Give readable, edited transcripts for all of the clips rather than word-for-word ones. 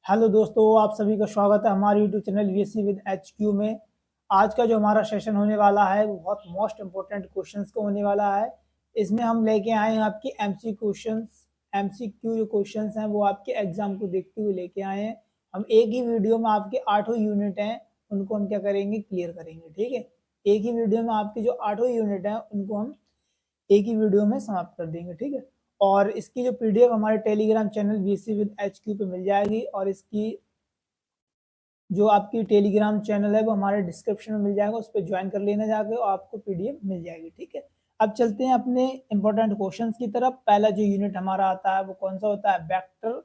Hello दोस्तों, आप सभी का स्वागत है हमारे YouTube channel VSC with HQ में। आज का जो हमारा सेशन होने वाला है वो बहुत मोस्ट इम्पोर्टेंट क्वेश्चंस का होने वाला है। इसमें हम लेके आए हैं आपकी एमसीक्यू जो क्वेश्चंस हैं वो आपके एग्जाम को देखते हुए लेके आए हैं। हम एक ही वीडियो में आपके 8 यूनिट हैं उनको हम क्या करेंगे, क्लियर करेंगे। ठीक है, एक ही वीडियो में आपके जो 8 यूनिट हैं उनको हम एक ही वीडियो में समाप्त कर देंगे। ठीक है, और इसकी जो पीडीएफ हमारे Telegram channel VC with HQ पे मिल जाएगी, और इसकी जो आपकी टेलीग्राम चैनल है वो हमारे डिस्क्रिप्शन में मिल जाएगा, उस पर ज्वाइन कर लेना जाके और आपको पीडीएफ मिल जाएगी। ठीक है, अब चलते हैं अपने इंपॉर्टेंट क्वेश्चंस की तरफ। पहला जो यूनिट हमारा आता है वो कौन सा होता है, वेक्टर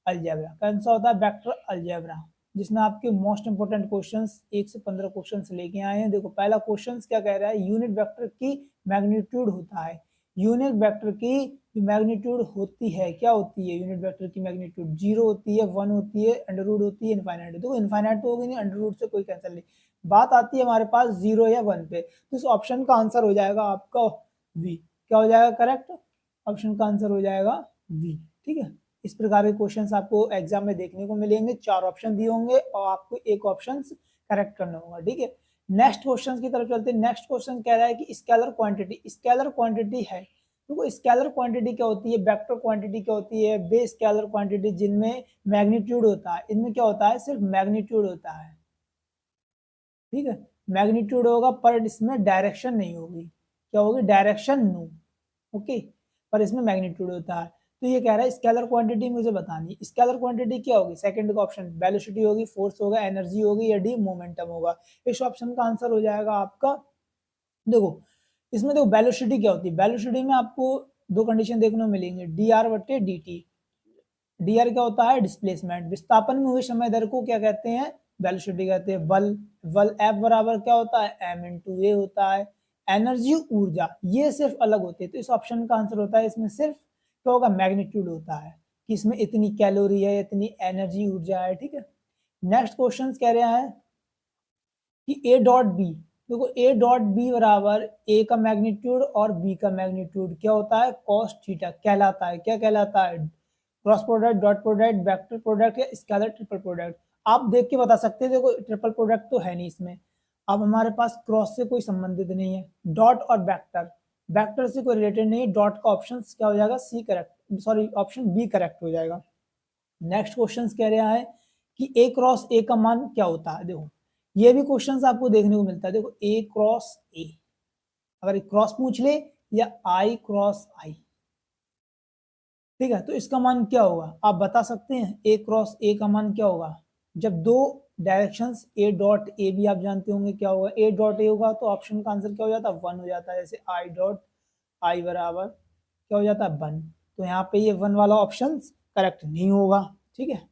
अलजेब्रा। कौन सा होता है, वेक्टर अलजेब्रा, जिसमें आपके मोस्ट इंपोर्टेंट क्वेश्चंस 1 से 15 क्वेश्चंस लेके आए हैं। देखो पहला क्वेश्चन क्या कह रहा है, यूनिट वेक्टर की मैग्नीट्यूड होता है। यूनिट वेक्टर की मैग्नीट्यूड होती है, क्या होती है यूनिट वेक्टर की मैग्नीट्यूड, 0 होती है, 1 होती है, अंडर रूट होती है, इनफाइनाइट। देखो इनफाइनाइट तो होगी नहीं, अंडर रूट से कोई कैंसिल नहीं। बात आती है हमारे पास 0 या 1 पे, तो इस ऑप्शन का आंसर हो जाएगा आपका वी। क्या हो जाएगा करेक्ट, ऑप्शन का आंसर हो जाएगा वी। ठीक है, इस प्रकार के क्वेश्चंस आपको एग्जाम में देखने को मिलेंगे। 4 ऑप्शन दिए होंगे और आपको एक ऑप्शन करेक्ट करना होगा। ठीक है, नेक्स्ट क्वेश्चन की तरफ चलते हैं। नेक्स्ट क्वेश्चन कह रहा है कि स्केलर क्वांटिटी, स्केलर क्वांटिटी है। तो स्केलर क्वांटिटी क्या होती है, वेक्टर क्वांटिटी क्या होती है, बेस स्केलर क्वांटिटी जिनमें मैग्नीट्यूड होता है। इनमें क्या होता है, सिर्फ मैग्नीट्यूड होता है। ठीक है, मैग्नीट्यूड होगा पर इसमें डायरेक्शन नहीं होगी। क्या होगी, डायरेक्शन नो। ओके, पर इसमें मैग्नीट्यूड होता है। तो ये कह रहा है स्केलर क्वांटिटी मुझे बतानी। स्केलर क्वांटिटी क्या होगी, सेकंड का ऑप्शन वेलोसिटी होगी, फोर्स होगा, एनर्जी होगी, या डी मोमेंटम होगा। इस ऑप्शन का आंसर हो जाएगा आपका, देखो इसमें देखो वेलोसिटी क्या होती है। वेलोसिटी में आपको दो कंडीशन देखने को मिलेंगे, डी आर बटे डी टी। डी आर क्या होता है, डिस्प्लेसमेंट। विस्थापन में हुए समय दर को क्या कहते हैं, वेलोसिटी कहते हैं। बल, बल एफ बराबर क्या होता है, एम इंटू ए होता है। एनर्जी, ऊर्जा, ये सिर्फ अलग होती है। तो इस ऑप्शन का आंसर होता है, इसमें सिर्फ क्या होगा, मैग्नीट्यूड होता है कि इसमें इतनी कैलोरी है, इतनी एनर्जी ऊर्जा है। ठीक है, नेक्स्ट क्वेश्चन कह रहा है कि ए डॉट बी। देखो ए डॉट बी बराबर ए का मैग्नीट्यूड और बी का मैग्नीट्यूड क्या होता है, कॉस थीटा कहलाता है। क्या कहलाता है, cross product, dot product, vector product या स्केलर ट्रिपल प्रोडक्ट। आप देख के बता सकते हैं। देखो ट्रिपल प्रोडक्ट तो है नहीं इसमें, अब हमारे पास क्रॉस से कोई संबंधित नहीं है। डॉट और वेक्टर, वेक्टर से कोई रिलेटेड नहीं है। डॉट का ऑप्शन क्या हो जाएगा, C correct, sorry option B correct हो जाएगा। नेक्स्ट क्वेश्चन कह रहा है कि ए क्रॉस ए का मान क्या होता है। देखो ये भी क्वेश्चंस आपको देखने को मिलता है। देखो ए क्रॉस ए, अगर क्रॉस पूछ ले, या आई क्रॉस आई, ठीक है, तो इसका मान क्या होगा आप बता सकते हैं। ए क्रॉस ए का मान क्या होगा, जब दो डायरेक्शंस ए डॉट ए भी आप जानते होंगे क्या होगा, ए डॉट ए होगा तो ऑप्शन का आंसर क्या हो जाता है, 1 हो जाता है। जैसे आई डॉट आई बराबर क्या हो जाता है, 1। तो यहाँ पे ये 1 वाला ऑप्शन करेक्ट नहीं होगा। ठीक है,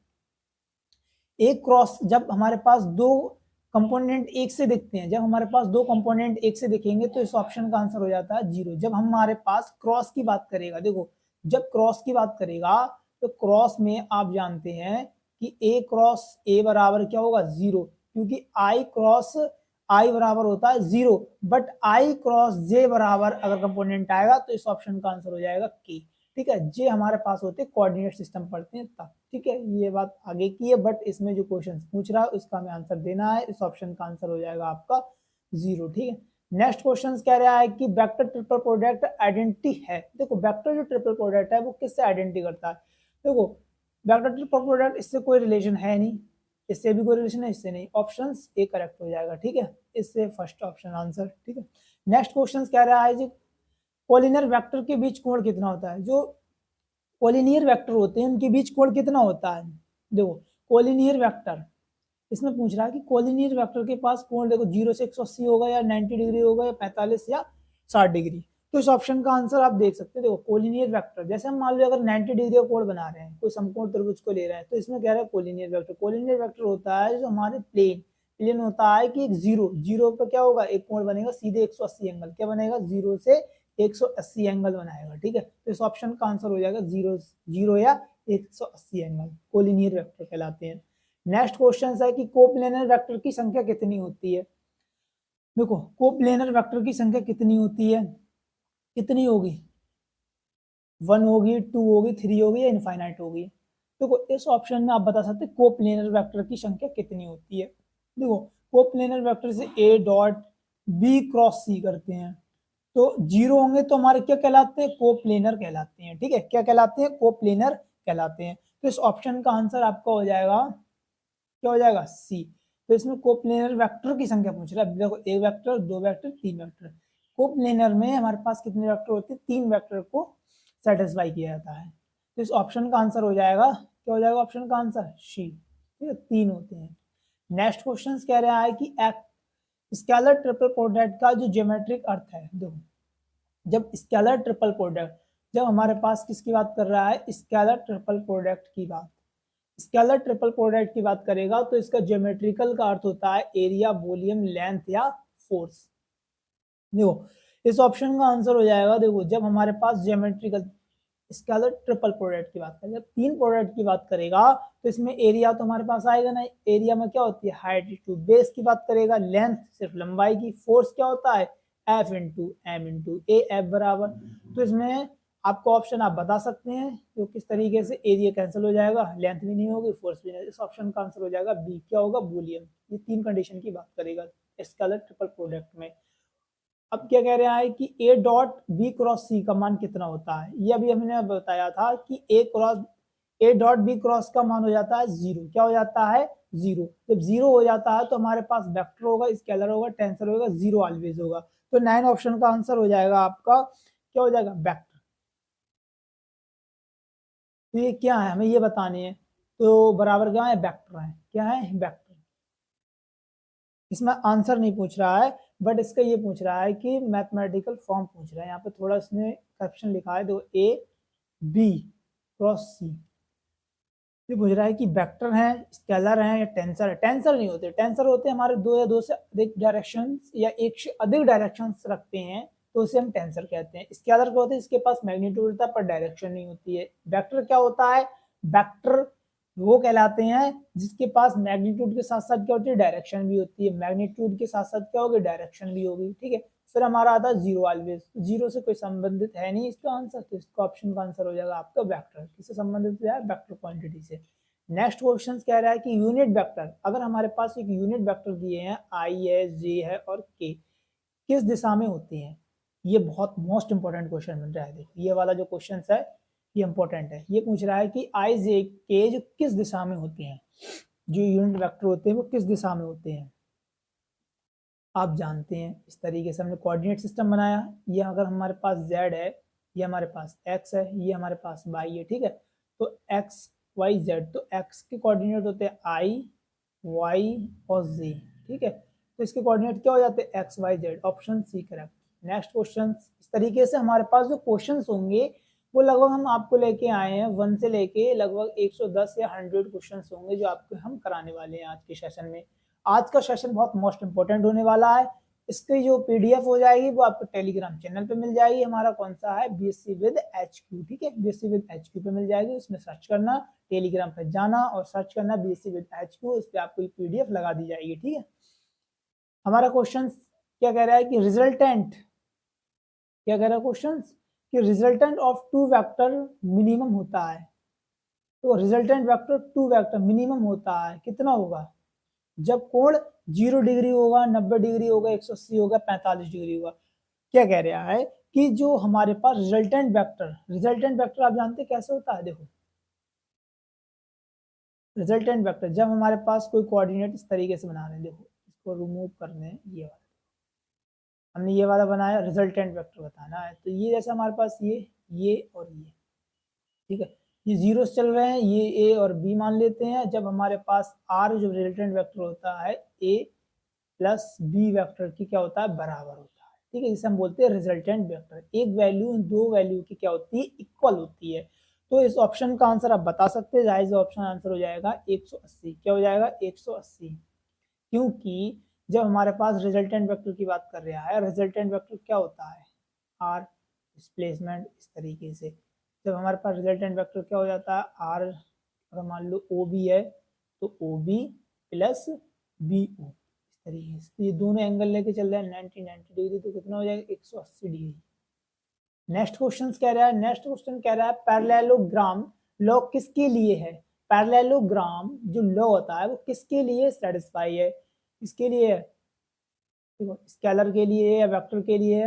एक क्रॉस, जब हमारे पास दो कंपोनेंट एक से दिखते हैं, जब हमारे पास दो कंपोनेंट एक से दिखेंगे तो इस ऑप्शन का आंसर हो जाता है 0। जब हमारे पास क्रॉस की बात करेगा, देखो जब क्रॉस की बात करेगा तो क्रॉस में आप जानते हैं कि ए क्रॉस ए बराबर क्या होगा, 0, क्योंकि आई क्रॉस आई बराबर होता है 0। बट आई क्रॉस जे बराबर अगर कंपोनेंट आएगा तो इस ऑप्शन का आंसर हो जाएगा के। ठीक है, जे हमारे पास होते हैं कोऑर्डिनेट सिस्टम पढ़ते हैं तब। ठीक है, ये बात आगे की है, बट इसमें जो क्वेश्चन पूछ रहा है उसका हमें आंसर देना है। इस ऑप्शन का आंसर हो जाएगा आपका 0। ठीक है, नेक्स्ट क्वेश्चन कह रहा है कि वेक्टर ट्रिपल प्रोडक्ट आइडेंटिटी है। देखो वेक्टर जो ट्रिपल प्रोडक्ट है वो किससे आइडेंटिटी करता है। देखो वेक्टर ट्रिपल प्रोडक्ट इससे कोई रिलेशन है नहीं, इससे भी कोई रिलेशन है, इससे नहीं। ऑप्शन ए करेक्ट हो जाएगा। ठीक है, इससे फर्स्ट ऑप्शन आंसर। ठीक है, नेक्स्ट क्वेश्चन कह रहा है जी कोलिनियर वेक्टर के बीच कोण कितना होता है। जो कोलिनियर वेक्टर होते हैं उनके बीच कोण कितना होता है। देखो कोलिनियर वेक्टर, इसमें पूछ रहा है कि कोलिनियर वेक्टर के पास कोण देखो 0 से 180 होगा, या 90 डिग्री होगा, या 45 या 60 डिग्री। तो इस ऑप्शन का आंसर आप देख सकते हैं। देखो कोलिनियर वेक्टर, जैसे हम मान लो अगर 90 डिग्री का कोण बना रहे हैं, कोई समकोण त्रिभुज को ले रहे हैं, तो इसमें कह रहा है कोलिनियर वेक्टर। कोलिनियर वेक्टर होता है जो हमारे प्लेन प्लेन होता है कि एक जीरो जीरो पर क्या होगा, एक कोण बनेगा सीधे 180 एंगल। क्या बनेगा, 0 से 180 एंगल बनाएगा। ठीक है, तो इस ऑप्शन का आंसर हो जाएगा 0 0 या 180 एंगल, कोलिनियर वेक्टर कहलाते हैं। नेक्स्ट क्वेश्चन है कि कोप्लेनर वेक्टर की संख्या कितनी होती है। देखो कोप्लेनर वेक्टर की संख्या कितनी होती है, कितनी होगी, 1 होगी, 2 होगी, 3 होगी, या इनफाइनाइट होगी। देखो इस ऑप्शन में आप बता सकते हैं कोप्लेनर वेक्टर की संख्या कितनी होती है। देखो कोप्लेनर वेक्टर से ए डॉट बी क्रॉस सी करते हैं तो 0 होंगे तो हमारे क्या कहलाते हैं, कोप्लेनर कहलाते हैं। ठीक है, क्या कहलाते हैं, कोप्लेनर कहलाते हैं। तो इस ऑप्शन का आंसर आपका हो जाएगा, क्या हो जाएगा, सी। तो इसमें कोप्लेनर वेक्टर की संख्या पूछ रहा है। देखो एक वेक्टर, दो वेक्टर, तीन वेक्टर। कोप्लेनर में हमारे पास कितने वेक्टर होते हैं, तीन वेक्टर को सेटिस्फाई किया जाता है। तो इस ऑप्शन का आंसर हो जाएगा, क्या हो जाएगा ऑप्शन का आंसर, सी। ठीक है, तीन होते हैं। नेक्स्ट क्वेश्चन कह रहा है कि स्केलर ट्रिपल प्रोडक्ट का जो ज्योमेट्रिक अर्थ है। देखो जब स्केलर ट्रिपल प्रोडक्ट, जब हमारे पास किसकी बात कर रहा है, स्केलर ट्रिपल प्रोडक्ट की बात, स्केलर ट्रिपल प्रोडक्ट की बात करेगा तो इसका ज्योमेट्रिकल का अर्थ होता है एरिया, वॉल्यूम, लेंथ या फोर्स। देखो इस ऑप्शन का आंसर हो जाएगा, देखो जब हमारे पास ज्योमेट्रिकल स्केलर ट्रिपल प्रोडक्ट की बात करें, जब तीन प्रोडक्ट की बात करेगा तो इसमें एरिया तो हमारे पास आएगा ना, एरिया में क्या होती है, हाइट टू बेस की बात करेगा, लेंथ सिर्फ लंबाई की, फोर्स क्या होता है, F into M into A F बराबर। तो इसमें आपको ऑप्शन आप बता सकते हैं तो किस तरीके से एरिया कैंसिल हो जाएगा, लेंथ भी नहीं होगी, फोर्स भी नहीं। इस ऑप्शन का आंसर हो जाएगा बी, क्या होगा, वॉल्यूम। ये तीन कंडीशन की बात करेगा स्केलर ट्रिपल प्रोडक्ट में। अब क्या कह रहा है कि ए डॉट बी क्रॉस सी का मान कितना होता है, ये अभी हमने बताया था कि ए डॉट बी क्रॉस का मान हो जाता है जीरो। क्या हो जाता है, जीरो। जब जीरो हो जाता है तो हमारे पास वेक्टर होगा, स्केलर होगा, टेंसर होगा, जीरो ऑलवेज होगा। तो 9 ऑप्शन का आंसर हो जाएगा आपका, क्या हो जाएगा, वेक्टर। तो ये क्या है, हमें ये बताने है। तो बराबर क्या है, वेक्टर है, क्या है, वेक्टर। इसमें आंसर नहीं पूछ रहा है, बट इसका ये पूछ रहा है कि मैथमेटिकल फॉर्म पूछ रहा है। यहाँ पे थोड़ा इसने कैप्शन लिखा है, दो ए बी क्रॉस सी। ये पूछ रहा है कि वेक्टर है, स्केलर है या टेंसर है। टेंसर नहीं होते, टेंसर होते हैं हमारे दो या दो से अधिक डायरेक्शन या एक से अधिक डायरेक्शन रखते हैं तो उसे हम टेंसर कहते हैं। स्केलर क्या होते हैं, इसके पास मैग्नीट्यूड होता है पर डायरेक्शन नहीं होती है। वेक्टर क्या होता है, वेक्टर वो कहलाते हैं जिसके पास मैग्नीट्यूड के साथ साथ क्या होती है, डायरेक्शन भी होती है। मैग्नीट्यूड के साथ साथ क्या होगी, डायरेक्शन भी होगी। ठीक है, फिर हमारा आता है जीरो ऑलवेज, जीरो से कोई संबंधित है नहीं इसका आंसर, तो इसका ऑप्शन का आंसर हो जाएगा आपका वेक्टर। किससे संबंधित है, वेक्टर क्वांटिटी से। नेक्स्ट क्वेश्चन कह रहा है कि यूनिट वेक्टर, अगर हमारे पास एक यूनिट वेक्टर दिए हैं, आई है, जे है और के, किस दिशा में होते हैं। ये बहुत मोस्ट इंपॉर्टेंट क्वेश्चन बन रहा है। देखिए ये वाला जो क्वेश्चन है ये इंपॉर्टेंट है। ये पूछ रहा है कि आई जे के जो किस दिशा में होते हैं, जो यूनिट वेक्टर होते हैं वो किस दिशा में होते हैं। आप जानते हैं इस तरीके से हमने कोऑर्डिनेट सिस्टम बनाया। ये अगर हमारे पास z है, ये हमारे पास x है, ये हमारे पास y है। ठीक है, तो x y z, तो x के कोऑर्डिनेट होते हैं i y और z। ठीक है, तो इसके कोऑर्डिनेट क्या हो जाते हैं, x y z, option C correct. Next question, इस तरीके से हमारे पास जो क्वेश्चन होंगे वो लगभग हम आपको लेके आए हैं 1 से लेके लगभग 110 या 100 क्वेश्चन होंगे जो आपको हम कराने वाले हैं आज के सेशन में। आज का सेशन बहुत मोस्ट इंपोर्टेंट होने वाला है। इसकी जो पीडीएफ हो जाएगी वो आपको टेलीग्राम चैनल पे मिल जाएगी। हमारा कौन सा है, बीएससी विद एचक्यू। ठीक है, बीएससी विद एचक्यू पे मिल जाएगी, उसमें सर्च करना, टेलीग्राम पे जाना और सर्च करना बीएससी विद एचक्यू, उस पर आपको पीडीएफ लगा दी जाएगी। ठीक है, हमारा क्वेश्चन क्या कह रहा है कि रिजल्टेंट, क्या कह रहा है क्वेश्चन कि resultant of two vector minimum होता है। तो resultant vector two vector minimum होता है, कितना होगा, जब कोण 0 डिग्री होगा, 90 डिग्री होगा, 180 होगा, 45 डिग्री होगा। क्या कह रहा है कि जो हमारे पास रिजल्टेंट वेक्टर आप जानते हैं कैसे होता है। देखो रिजल्टेंट वेक्टर जब हमारे पास कोई कोऑर्डिनेट इस तरीके से बना रहे हैं, देखो इसको रिमूव करने, ये वाला हमने ये वाला बनाया, रिजल्टेंट वेक्टर बताना है। तो ये जैसे हमारे पास ये और ये, ठीक है, ये जीरो चल रहे हैं, ये ए और बी मान लेते हैं। जब हमारे पास आर जो रिजल्टेंट वेक्टर होता है ए प्लस बी वेक्टर की क्या होता है, बराबर होता है। ठीक है, जिसे हम बोलते हैं रिजल्टेंट वेक्टर। एक वैल्यू दो वैल्यू की क्या होती है, इक्वल होती है। तो इस ऑप्शन का आंसर आप बता सकते हैं, जाहिर ऑप्शन आंसर हो जाएगा 180। क्या हो जाएगा, 180। क्योंकि जब हमारे पास रिजल्टेंट वेक्टर की बात कर रहा है, रिजल्टेंट वेक्टर क्या होता है, आर डिस्प्लेसमेंट, इस तरीके से जब हमारे पास रिजल्टेंट वेक्टर क्या हो जाता है, आर अगर मान लो ओ बी है तो O B plus B O, इस तरीके से। तो ये दोनों एंगल लेके चल रहे हैं 90 डिग्री, तो कितना हो जाएगा, 180 डिग्री। नेक्स्ट क्वेश्चन कह रहा है पैरेललोग्राम लॉ किसके लिए है। पैरेललोग्राम जो लॉ होता है वो किसके लिए सेटिस्फाई है, किसके लिए है, देखो स्केलर के लिए या वेक्टर के लिए,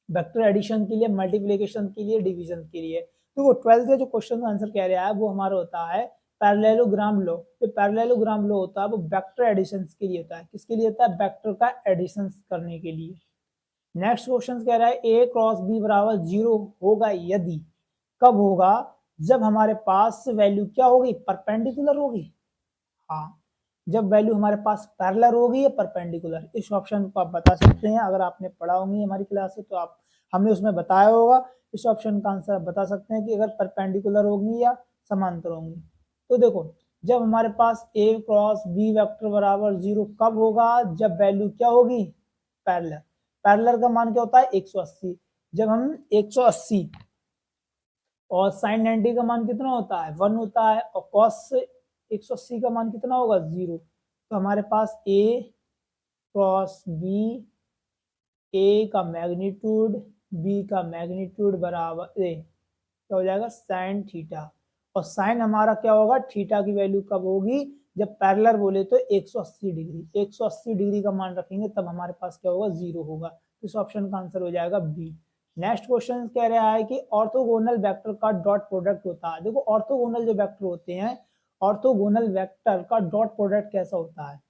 वेक्टर एडिशन के लिए, मल्टीप्लिकेशन के लिए, डिवीजन के लिए। तो वो 12th का जो क्वेश्चन आंसर कह रहा है वो हमारा होता है पैरेललोग्राम लॉ। तो पैरेललोग्राम लॉ होता है वो वेक्टर एडिशन के लिए होता है, किसके लिए होता है, वेक्टर का एडिशन करने के लिए। नेक्स्ट क्वेश्चन कह रहा है ए क्रॉस बी बराबर 0 होगा यदि, कब होगा, जब हमारे पास वैल्यू क्या होगी, परपेंडिकुलर होगी। हाँ, जब वैल्यू हमारे पास पैरेलल होगी या परपेंडिकुलर। इस ऑप्शन को आप बता सकते हैं, अगर आपने पढ़ा होंगी हमारी क्लास से तो आप, हमने उसमें बताया होगा। इस ऑप्शन का आंसर आप बता सकते हैं कि अगर परपेंडिकुलर होगी या समांतर होंगी। तो देखो, जब हमारे पास ए क्रॉस बी वेक्टर बराबर 0 कब होगा, जब वैल्यू क्या होगी, पैरेलल। पैरेलल का मान क्या होता है, 180। जब हम 180 और साइन 90 का मान कितना होता है, 1 होता है, और कॉस 180 का मान कितना होगा, 0। तो हमारे पास ए क्रॉस बी, ए का मैग्नीट्यूड बी का मैग्नीट्यूड बराबर ए क्या हो जाएगा, साइन थीटा। और साइन हमारा क्या होगा, थीटा की वैल्यू कब होगी, जब पैरेलल बोले तो 180 डिग्री, 180 डिग्री का मान रखेंगे तब हमारे पास क्या होगा, 0 होगा। इस ऑप्शन का आंसर हो जाएगा बी। नेक्स्ट क्वेश्चन कह रहा है कि ऑर्थोगोनल वेक्टर का डॉट प्रोडक्ट होता है। देखो ऑर्थोगोनल जो वेक्टर होते हैं, ऑर्थोगोनल वेक्टर का डॉट प्रोडक्ट कैसा होता है,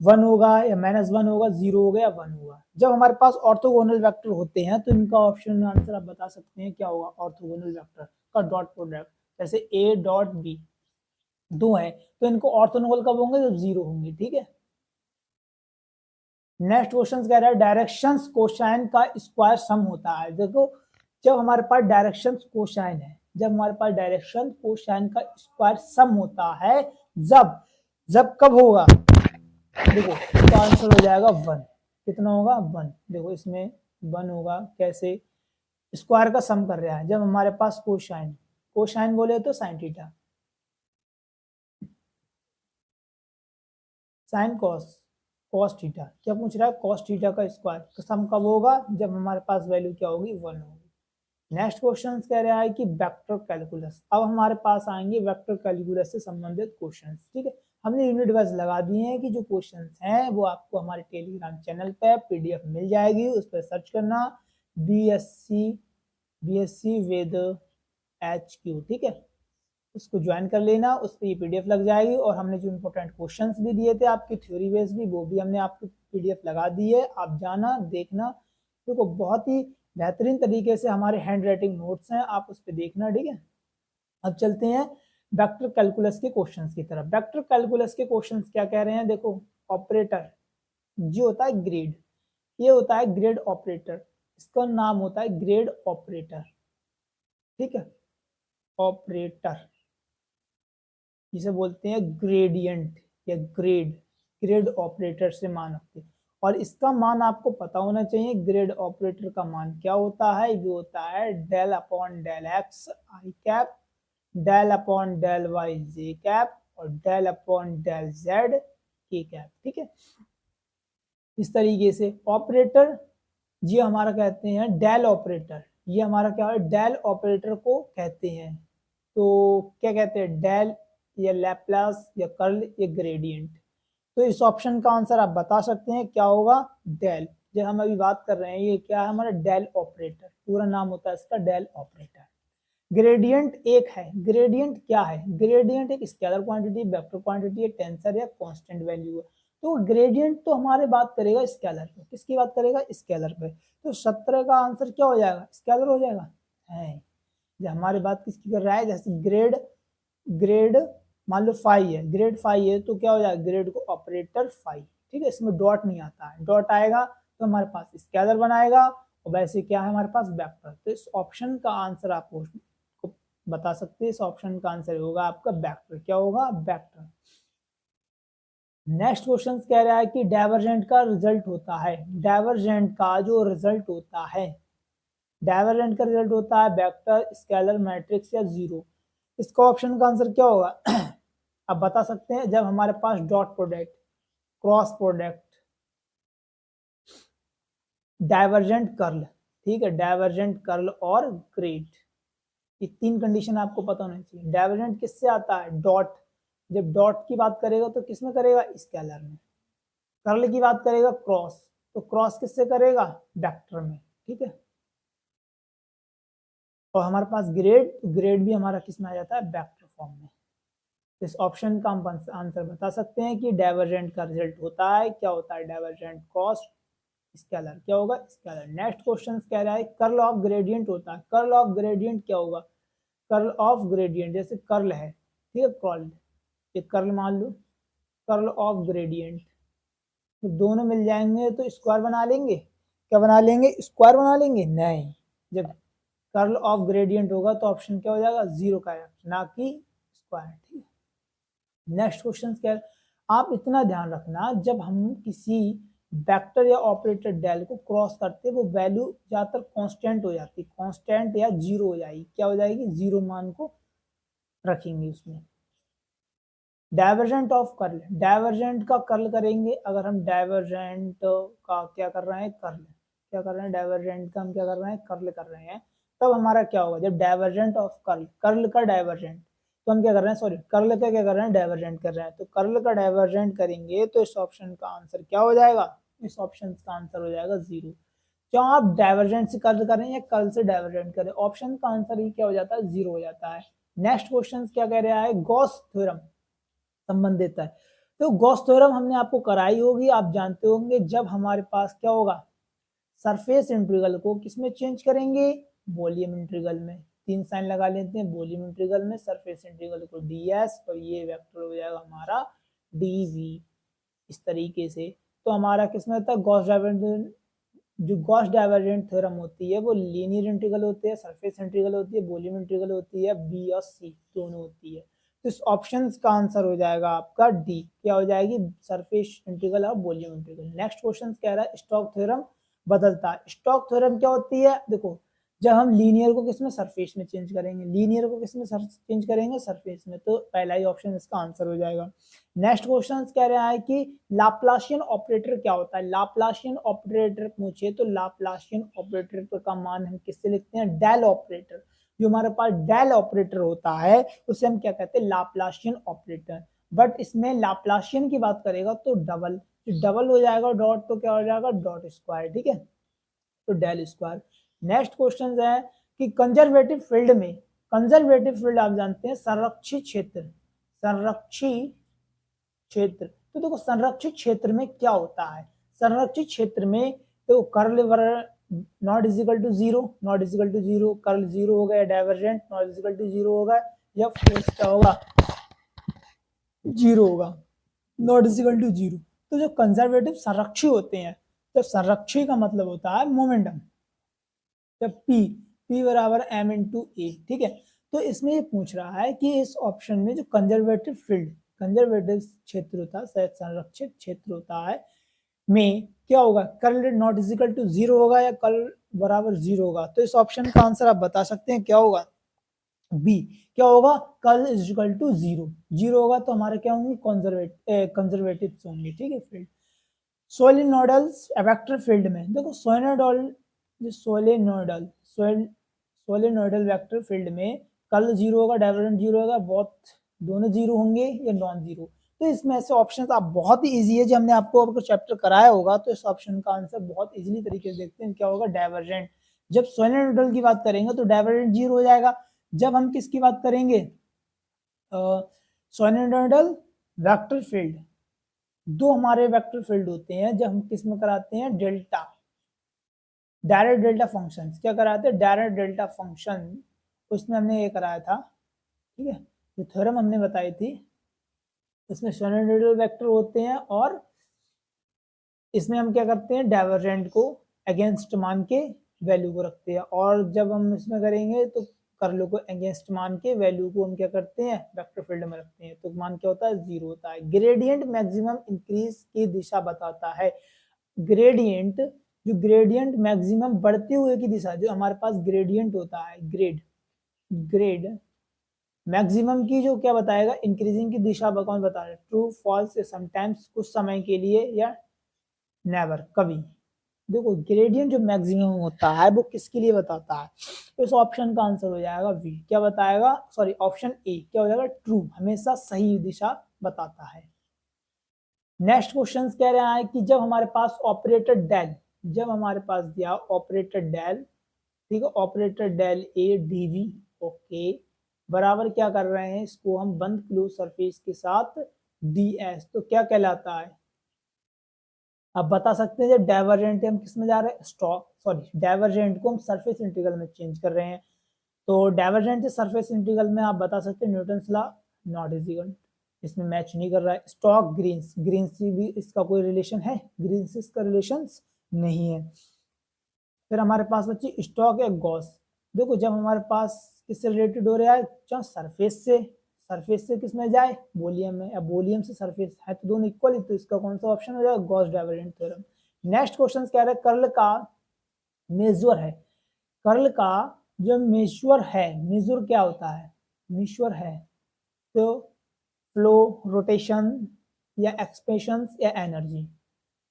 1 होगा या -1 होगा, 0 होगा या 1 होगा। जब हमारे पास ऑर्थोगोनल वेक्टर होते हैं तो इनका ऑप्शन आंसर आप बता सकते हैं क्या होगा, ऑर्थोगोनल वेक्टर का डॉट प्रोडक्ट। जैसे ए डॉट बी दो है तो इनको ऑर्थोगोनल कब होंगे, जब 0 होंगे, ठीक है। नेक्स्ट क्वेश्चन कह रहा है डायरेक्शंस कोसाइन का स्क्वायर सम होता है। देखो जब हमारे पास डायरेक्शन कोसाइन है, जब हमारे पास डायरेक्शन कोसाइन का स्क्वायर सम होता है, जब जब कब होगा, देखो इसका आंसर हो जाएगा 1। कितना होगा, 1। देखो इसमें 1 होगा, कैसे, स्क्वायर का सम कर रहा है, जब हमारे पास कोसाइन, कोसाइन बोले तो sine theta, sine cos, cos theta, क्या पूछ रहा है, कॉस थीटा का स्क्वायर का सम कब होगा, जब हमारे पास वैल्यू क्या होगी, 1 होगी। नेक्स्ट क्वेश्चन कह रहा है कि वेक्टर कैलकुलस। अब हमारे पास आएंगे वेक्टर कैलकुलस से संबंधित क्वेश्चन, ठीक है। हमने यूनिट वाइज लगा दिए हैं कि जो क्वेश्चन हैं वो आपको हमारे टेलीग्राम चैनल पे पीडीएफ मिल जाएगी, उस पर सर्च करना बीएससी वेद HQ, ठीक है। उसको ज्वाइन कर लेना, उस पर ये पीडीएफ लग जाएगी। और हमने जो इंपॉर्टेंट क्वेश्चंस भी दिए थे आपकी थ्योरी बेस्ड भी, वो भी हमने आपको पीडीएफ लगा दी है, आप जाना देखना। देखो बहुत ही बेहतरीन तरीके से हमारे हैंड राइटिंग नोट्स हैं, आप उस पर देखना, ठीक है। अब चलते हैं वेक्टर कैलकुलस के क्वेश्चंस की तरफ। वेक्टर कैलकुलस के क्वेश्चंस क्या कह रहे हैं, देखो ऑपरेटर जो होता है ग्रेड, ये होता है ग्रेड ऑपरेटर, इसका नाम होता है ग्रेड ऑपरेटर, ठीक है। ऑपरेटर जिसे बोलते हैं ग्रेडियंट या ग्रेड, ग्रेड ऑपरेटर से मान रखते हैं। और इसका मान आपको पता होना चाहिए, ग्रेड ऑपरेटर का मान क्या होता है, जो होता है del upon del X I cap, del upon del Y J cap, और del upon del Z K cap, ठीक है। इस तरीके से ऑपरेटर ये हमारा कहते हैं डेल ऑपरेटर, ये हमारा क्या है, डेल ऑपरेटर को कहते हैं। तो क्या कहते हैं, डेल या लैप्लास या कर्ल या ग्रेडियंट। तो इस ऑप्शन का आंसर आप बता सकते हैं क्या होगा, डेल। जो हम अभी बात कर रहे हैं ये क्या है, हमारा डेल ऑपरेटर, पूरा नाम होता है इसका डेल ऑपरेटर। ग्रेडियंट एक है, ग्रेडियंट क्या है, ग्रेडियंट एक स्केलर क्वांटिटी, वेक्टर क्वांटिटी है, टेंसर या कांस्टेंट वैल्यू है। तो ग्रेडियंट तो हमारे बात करेगा स्केलर पे, किसकी बात करेगा, स्केलर पे। तो 17 का आंसर क्या हो जाएगा, स्केलर हो जाएगा है। जब हमारी बात किसकी कर रहा है, जैसे ग्रेड, ग्रेड मान लो 5 है, ग्रेड 5 है तो क्या हो जाएगा, ग्रेड को ऑपरेटर 5, ठीक है। इसमें डॉट नहीं आता है, डॉट आएगा तो हमारे पास स्केलर बनाएगा, और वैसे क्या है हमारे पास वेक्टर। तो इस ऑप्शन का आंसर आपको बता सकते हैं, इस ऑप्शन का आंसर होगा आपका वेक्टर, क्या होगा, वेक्टर। नेक्स्ट क्वेश्चन कह रहा है कि डाइवर्जेंट का रिजल्ट होता है, डाइवर्जेंट का जो रिजल्ट होता है, डाइवर्जेंट का रिजल्ट होता है वेक्टर, स्केलर, मैट्रिक्स या जीरो। इसका ऑप्शन का आंसर क्या होगा आप बता सकते हैं, जब हमारे पास dot product, cross product, divergent curl, ठीक है, डाइवर्जेंट कर्ल और ग्रेड, ये 3 कंडीशन आपको पता होनी चाहिए। डाइवर्जेंट किससे आता है? डॉट। जब डॉट की बात करेगा तो किस में करेगा? स्केलर में। कर्ल की बात करेगा क्रॉस, तो क्रॉस किससे करेगा? वेक्टर में। ठीक है। और हमारे पास ग्रेड, ग्रेड भी हमारा किस में आ जाता है? वेक्टर फॉर्म में। इस ऑप्शन का हम आंसर बता सकते हैं कि डाइवर्जेंट का रिजल्ट होता है, क्या होता है? Divergent cos scalar. क्या होगा? स्केलर। नेक्स्ट क्वेश्चन कह रहा है कर्ल ऑफ ग्रेडियंट होता है। कर्ल ऑफ ग्रेडियंट क्या होगा? कर्ल ऑफ ग्रेडियंट, जैसे कर्ल है, ठीक है, कर्ल, ये कर्ल मान लो, कर्ल ऑफ ग्रेडियंट, तो दोनों मिल जाएंगे तो स्क्वायर बना लेंगे। क्या बना लेंगे? स्क्वायर बना लेंगे? नहीं, जब कर्ल ऑफ ग्रेडियंट होगा तो ऑप्शन क्या हो जाएगा? जीरो का है, ना कि स्क्वायर। ठीक है। नेक्स्ट क्वेश्चन क्या है? आप इतना ध्यान रखना, जब हम किसी वेक्टर या ऑपरेटर डेल को क्रॉस करते हैं वो वैल्यू ज्यादातर कांस्टेंट हो जाती है, कांस्टेंट या जीरो हो जाएगी। क्या हो जाएगी? जीरो मान को रखेंगे उसमें। डाइवर्जेंट ऑफ कर्ल, डाइवर्जेंट का कर्ल करेंगे। अगर हम डाइवर्जेंट का क्या कर रहे हैं? कर्ल। क्या कर रहे हैं? डाइवर्जेंट का हम क्या कर रहे हैं? कर्ल कर रहे हैं। तब हमारा क्या होगा? जब डाइवर्जेंट ऑफ कर्ल, कर्ल का डाइवर्जेंट, तो हम क्या कर रहे हैं? सॉरी, कर्ल का क्या कर रहे हैं? डाइवर्जेंट कर रहे हैं। तो कर्ल का डाइवर्जेंट करेंगे तो इस ऑप्शन का आंसर क्या हो जाएगा? इस ऑप्शन का आंसर हो जाएगा जीरो। क्या आप डाइवर्जेंट से कर्ल करें या कर्ल से डाइवर्जेंट करें, ऑप्शन का आंसर ही क्या हो जाता है? जीरो हो जाता है। नेक्स्ट क्वेश्चन क्या कह रहा है? गॉस थ्योरम संबंध देता है। तो गॉस थ्योरम हमने आपको कराई होगी, आप जानते होंगे। जब हमारे पास क्या होगा? सरफेस इंटीग्रल को किसमें चेंज करेंगे? वॉल्यूम इंटीग्रल में। 3 साइन लगा लेते हैं, वॉल्यूम इंटीग्रल में सरफेस इंटीग्रल को ds, और ये वेक्टर हो जाएगा हमारा dv। इस तरीके से तो हमारा किसमें होता है? Gauss divergent. जो गॉस डाइवर्जेंट थ्योरम होती है वो लीनियर इंटीग्रल होती है, सरफेस इंटीग्रल होती है, वॉल्यूम इंटीग्रल होती है, बी और सी दोनों होती है। तो इस ऑप्शन का आंसर हो जाएगा आपका डी। क्या हो जाएगी? सरफेस इंटीग्रल और वॉल्यूम इंटीग्रल। नेक्स्ट क्वेश्चन कह रहा है स्टोक्स थ्योरम बदलता है। स्टोक्स थ्योरम क्या होती है? देखो, जब हम लीनियर को किसमें? सरफेस में चेंज करेंगे। लीनियर को किसमें चेंज करेंगे? सरफेस में। तो पहला ही ऑप्शन इसका आंसर हो जाएगा। नेक्स्ट क्वेश्चन कह रहा है कि लाप्लासियन ऑपरेटर क्या होता है? लाप्लासियन ऑपरेटर पूछे तो लाप्लासियन ऑपरेटर का मान हम किससे लिखते हैं? Del operator. जो हमारे पास डेल ऑपरेटर होता है उसे हम क्या कहते हैं? Laplacian operator. बट इसमें लाप्लासियन की बात करेगा तो डबल, डबल हो जाएगा डॉट, तो क्या हो जाएगा? Dot square. ठीक है, तो डेल स्क्वायर। नेक्स्ट क्वेश्चन है कि कंजर्वेटिव फील्ड में, कंजर्वेटिव फील्ड आप जानते हैं संरक्षित क्षेत्र, संरक्षित क्षेत्र। तो देखो संरक्षित क्षेत्र में क्या होता है? संरक्षित क्षेत्र में तो curl not equal to zero, not equal to zero, curl zero होगा, या divergent not equal to zero होगा, या फोर्स क्या होगा? जीरो होगा, नॉट इजिकल टू जीरो। तो जो कंजर्वेटिव संरक्षी होते हैं, तो संरक्षी का मतलब होता है मोमेंटम, जब P बराबर m इंटू ए। ठीक है, तो इसमें ये पूछ रहा है कि इस ऑप्शन में जो कंजर्वेटिव फील्ड, कंजर्वेटिव क्षेत्र होता है, संरक्षित क्षेत्र होता है, में क्या होगा? Curl not equal to zero होगा या कर्ल बराबर जीरो होगा। तो इस ऑप्शन का आंसर आप बता सकते हैं क्या होगा? बी। क्या होगा? Curl equal to zero. Zero होगा तो हमारे क्या होंगे? कंजर्वेटिव होंगे। ठीक है, फील्ड सोलेनोइडल वेक्टर फील्ड में देखो, सोलेनोइडल वेक्टर फील्ड में कर्ल जीरो होगा, डाइवर्जेंट जीरो होगा, बहुत दोनों जीरो होंगे या नॉन जीरो। तो इसमें ऐसे ऑप्शन आप बहुत ही इजी है, जो हमने आपको चैप्टर कराया होगा, तो इस ऑप्शन का आंसर बहुत इजीली तरीके से देखते हैं, क्या होगा? डाइवर्जेंट। जब सोलेनोइडल की बात करेंगे तो डाइवर्जेंट जीरो हो जाएगा। जब हम किसकी बात करेंगे? सोलेनोइडल वेक्टर फील्ड, दो हमारे वेक्टर फील्ड होते हैं जब हम किस में कराते हैं? Delta, direct delta function. क्या कराते हैं? Direct delta function. उसमें हमने ये कराया था। ठीक है, जो थ्योरम हमने बताई थी, इसमें सोलेनोइडल वेक्टर होते हैं, और इसमें हम क्या करते हैं? डाइवर्जेंट को अगेंस्ट मान के वैल्यू को रखते हैं, और जब हम इसमें करेंगे तो कर्ल को अगेंस्ट मान के वैल्यू को हम क्या करते हैं? वेक्टर फील्ड में रखते हैं, तो मान क्या होता है? जीरो होता है। ग्रेडियंट मैक्सिमम इंक्रीज की दिशा बताता है। ग्रेडियंट, जो ग्रेडियंट मैक्सिमम बढ़ते हुए की दिशा, जो हमारे पास ग्रेडियंट होता है, ग्रेड मैक्सिमम की जो क्या बताएगा? इंक्रीजिंग की दिशा कौन बता रहा है? ट्रू, फॉल्स, या समटाइम्स, कुछ समय के लिए, या नेवर, कभी। देखो ग्रेडियंट जो मैक्सिमम होता है वो किसके लिए बताता है, तो इस ऑप्शन का आंसर हो जाएगा बी, क्या बताएगा, सॉरी ऑप्शन ए क्या हो जाएगा, ट्रू, हमेशा सही दिशा बताता है। नेक्स्ट क्वेश्चन कह रहा है कि जब हमारे पास ऑपरेटर डेल, जब हमारे पास दिया ऑपरेटर डेल, ठीक है, operator del A DV, okay, बराबर क्या कर रहे हैं, इसको हम बंद क्लोज सरफेस के साथ डी एस, तो क्या कहलाता है, अब बता सकते हैं जब डाइवर्जेंट हम किस में जा रहे हैं, स्टॉक सॉरी डाइवर्जेंट को हम सरफेस इंटीग्रल में चेंज कर रहे हैं, तो डाइवर्जेंट से सरफेस इंटीग्रल में आप बता सकते हैं Newton law not is equal, इसमें मैच नहीं कर रहा है। स्टॉक ग्रीन्स, ग्रीन्स से भी इसका कोई रिलेशन है, ग्रीन्स से इसका रिलेशन नहीं है। फिर हमारे पास बच्ची स्टॉक या गॉस, देखो जब हमारे पास किससे रिलेटेड हो रहा है, चाहे सरफेस से, सरफेस से किस में जाए, वॉल्यूम में, अब वॉल्यूम से सरफेस है तो दोनों इक्वल ही, तो इसका कौन सा ऑप्शन हो जाएगा, Gauss divergent theorem. Next question कह रहे हैं कर्ल का मेजर है, कर्ल का जो मेजर है, मेजर क्या होता है, मेजर है तो फ्लो, रोटेशन या एक्सप्रेशन या एनर्जी,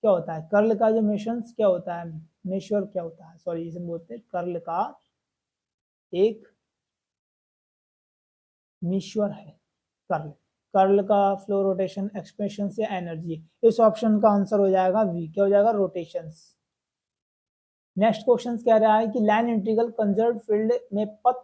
क्या होता है कर्ल का जो मेशंस क्या होता है, मेश्योर क्या होता है, सॉरी इसे बोलते हैं कर्ल का एक मेश्योर है, कर्ल, कर्ल का फ्लो, रोटेशन, एक्सप्रेशन या एनर्जी, इस ऑप्शन का आंसर हो जाएगा वी, क्या हो जाएगा, रोटेशंस। नेक्स्ट क्वेश्चन कह रहा है कि लाइन इंटीग्रल कंजर्व फील्ड में पथ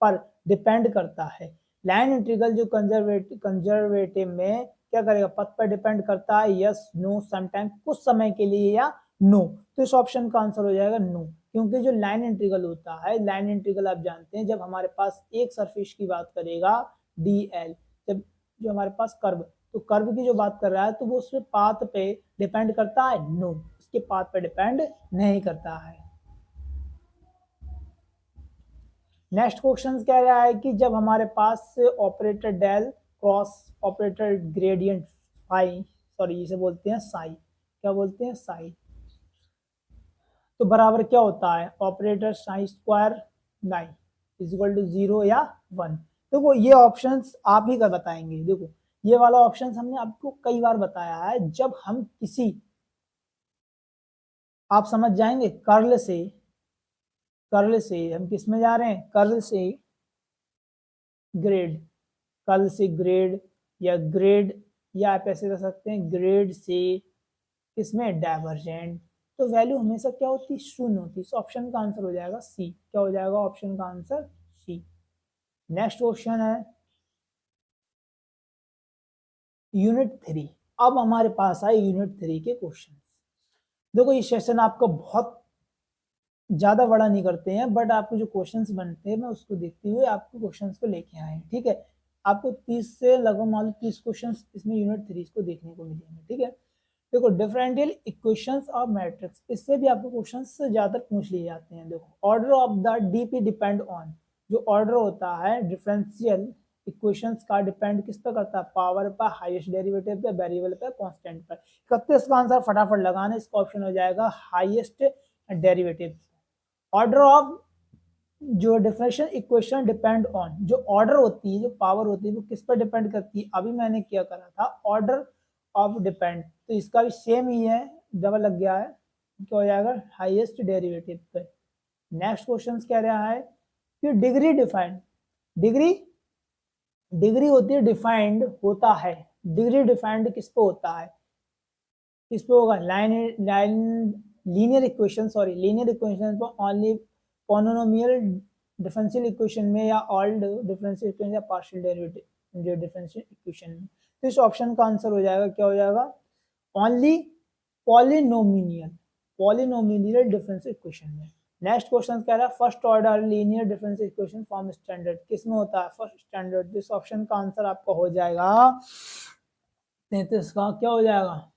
पर डिपेंड करता है, लाइन इंटीग्रल जो कंजर्वेटिव में क्या करेगा, पथ पर डिपेंड करता है, यस नो समटाइम, कुछ समय के लिए या नो, तो इस ऑप्शन का आंसर हो जाएगा नो, क्योंकि जो लाइन इंटीग्रल होता है, लाइन इंटीग्रल आप जानते हैं जब हमारे पास एक सरफेस की बात करेगा डी एल, जब जो हमारे पास कर्व, तो कर्व की जो बात कर रहा है तो वो उसके पाथ पे डिपेंड करता है, नो, उसके पाथ पे डिपेंड नहीं करता है। नेक्स्ट क्वेश्चन कह रहा है कि जब हमारे पास operator del cross operator gradient phi, sorry इसे बोलते हैं साई, क्या बोलते हैं, साई, तो बराबर क्या होता है, operator psi square 9 is equal to 0 या 1, देखो ये ऑप्शंस आप ही का बताएंगे, देखो ये वाला ऑप्शन हमने आपको कई बार बताया है, जब हम किसी, आप समझ जाएंगे कर्ल से, कर्ल से हम किस में जा रहे हैं, कर्ल से ग्रेड, कर्ल से ग्रेड या ग्रेड, या आप ऐसे कर सकते हैं ग्रेड से किसमें डाइवर्जेंट, तो वैल्यू हमेशा क्या होती, शून्य होती, इस ऑप्शन का आंसर हो जाएगा सी, क्या हो जाएगा ऑप्शन का आंसर सी। नेक्स्ट क्वेश्चन है यूनिट 3, अब हमारे पास आए यूनिट 3 के क्वेश्चन, देखो ये सेशन आपका बहुत ज्यादा बड़ा नहीं करते हैं, बट आपको जो क्वेश्चंस बनते हैं मैं उसको देखते हुए आपको क्वेश्चंस को लेके आए हैं, ठीक है, आपको 30 से लगभग मान लो 30 क्वेश्चंस इसमें यूनिट 3 को देखने को मिलेंगे, ठीक है। देखो डिफरेंशियल इक्वेशंस ऑफ मैट्रिक्स, इससे भी आपको क्वेश्चंस ज्यादा पूछ लिए जाते हैं, देखो order of the DP depend on, जो ऑर्डर होता है डिफरेंशियल इक्वेशंस का डिपेंड किस पे करता है, पावर पर, हाईएस्ट डेरिवेटिव पे, वेरिएबल पे, कांस्टेंट पर, 31 का आंसर फटाफट लगाना, इसका ऑप्शन हो जाएगा हाईएस्ट डेरिवेटिव। ऑर्डर ऑफ जो डिफरेंशियल इक्वेशन डिपेंड ऑन, जो ऑर्डर होती है, जो पावर होती है वो किस पर डिपेंड करती है, अभी मैंने क्या करा था ऑर्डर ऑफ डिपेंड, तो इसका भी सेम ही है, डबल लग गया है, क्या हो जाएगा हाईएस्ट डेरिवेटिव पे। नेक्स्ट क्वेश्चन कह रहा है कि डिग्री डिफाइंड, डिग्री, डिग्री होती है डिफाइंड होता है, डिग्री डिफाइंड किस पे होता है, किस पे होगा, line line linear equation, sorry linear equation पर ओनली, पॉलिनोमियल डिफरेंशियल इक्वेशन में, या ऑल डिफरेंशियल इक्वेशन या पार्शियल डेरिवेटिव जो डिफरेंशियल इक्वेशन में, तो इस ऑप्शन का आंसर हो जाएगा, क्या हो जाएगा only polynomial, polynomial differential equation में। नेक्स्ट क्वेश्चन कह रहा है first order linear differential equation form standard किस में होता है, फर्स्ट स्टैंडर्ड, इस ऑप्शन का आंसर आपका हो जाएगा 33 का, क्या हो जाएगा,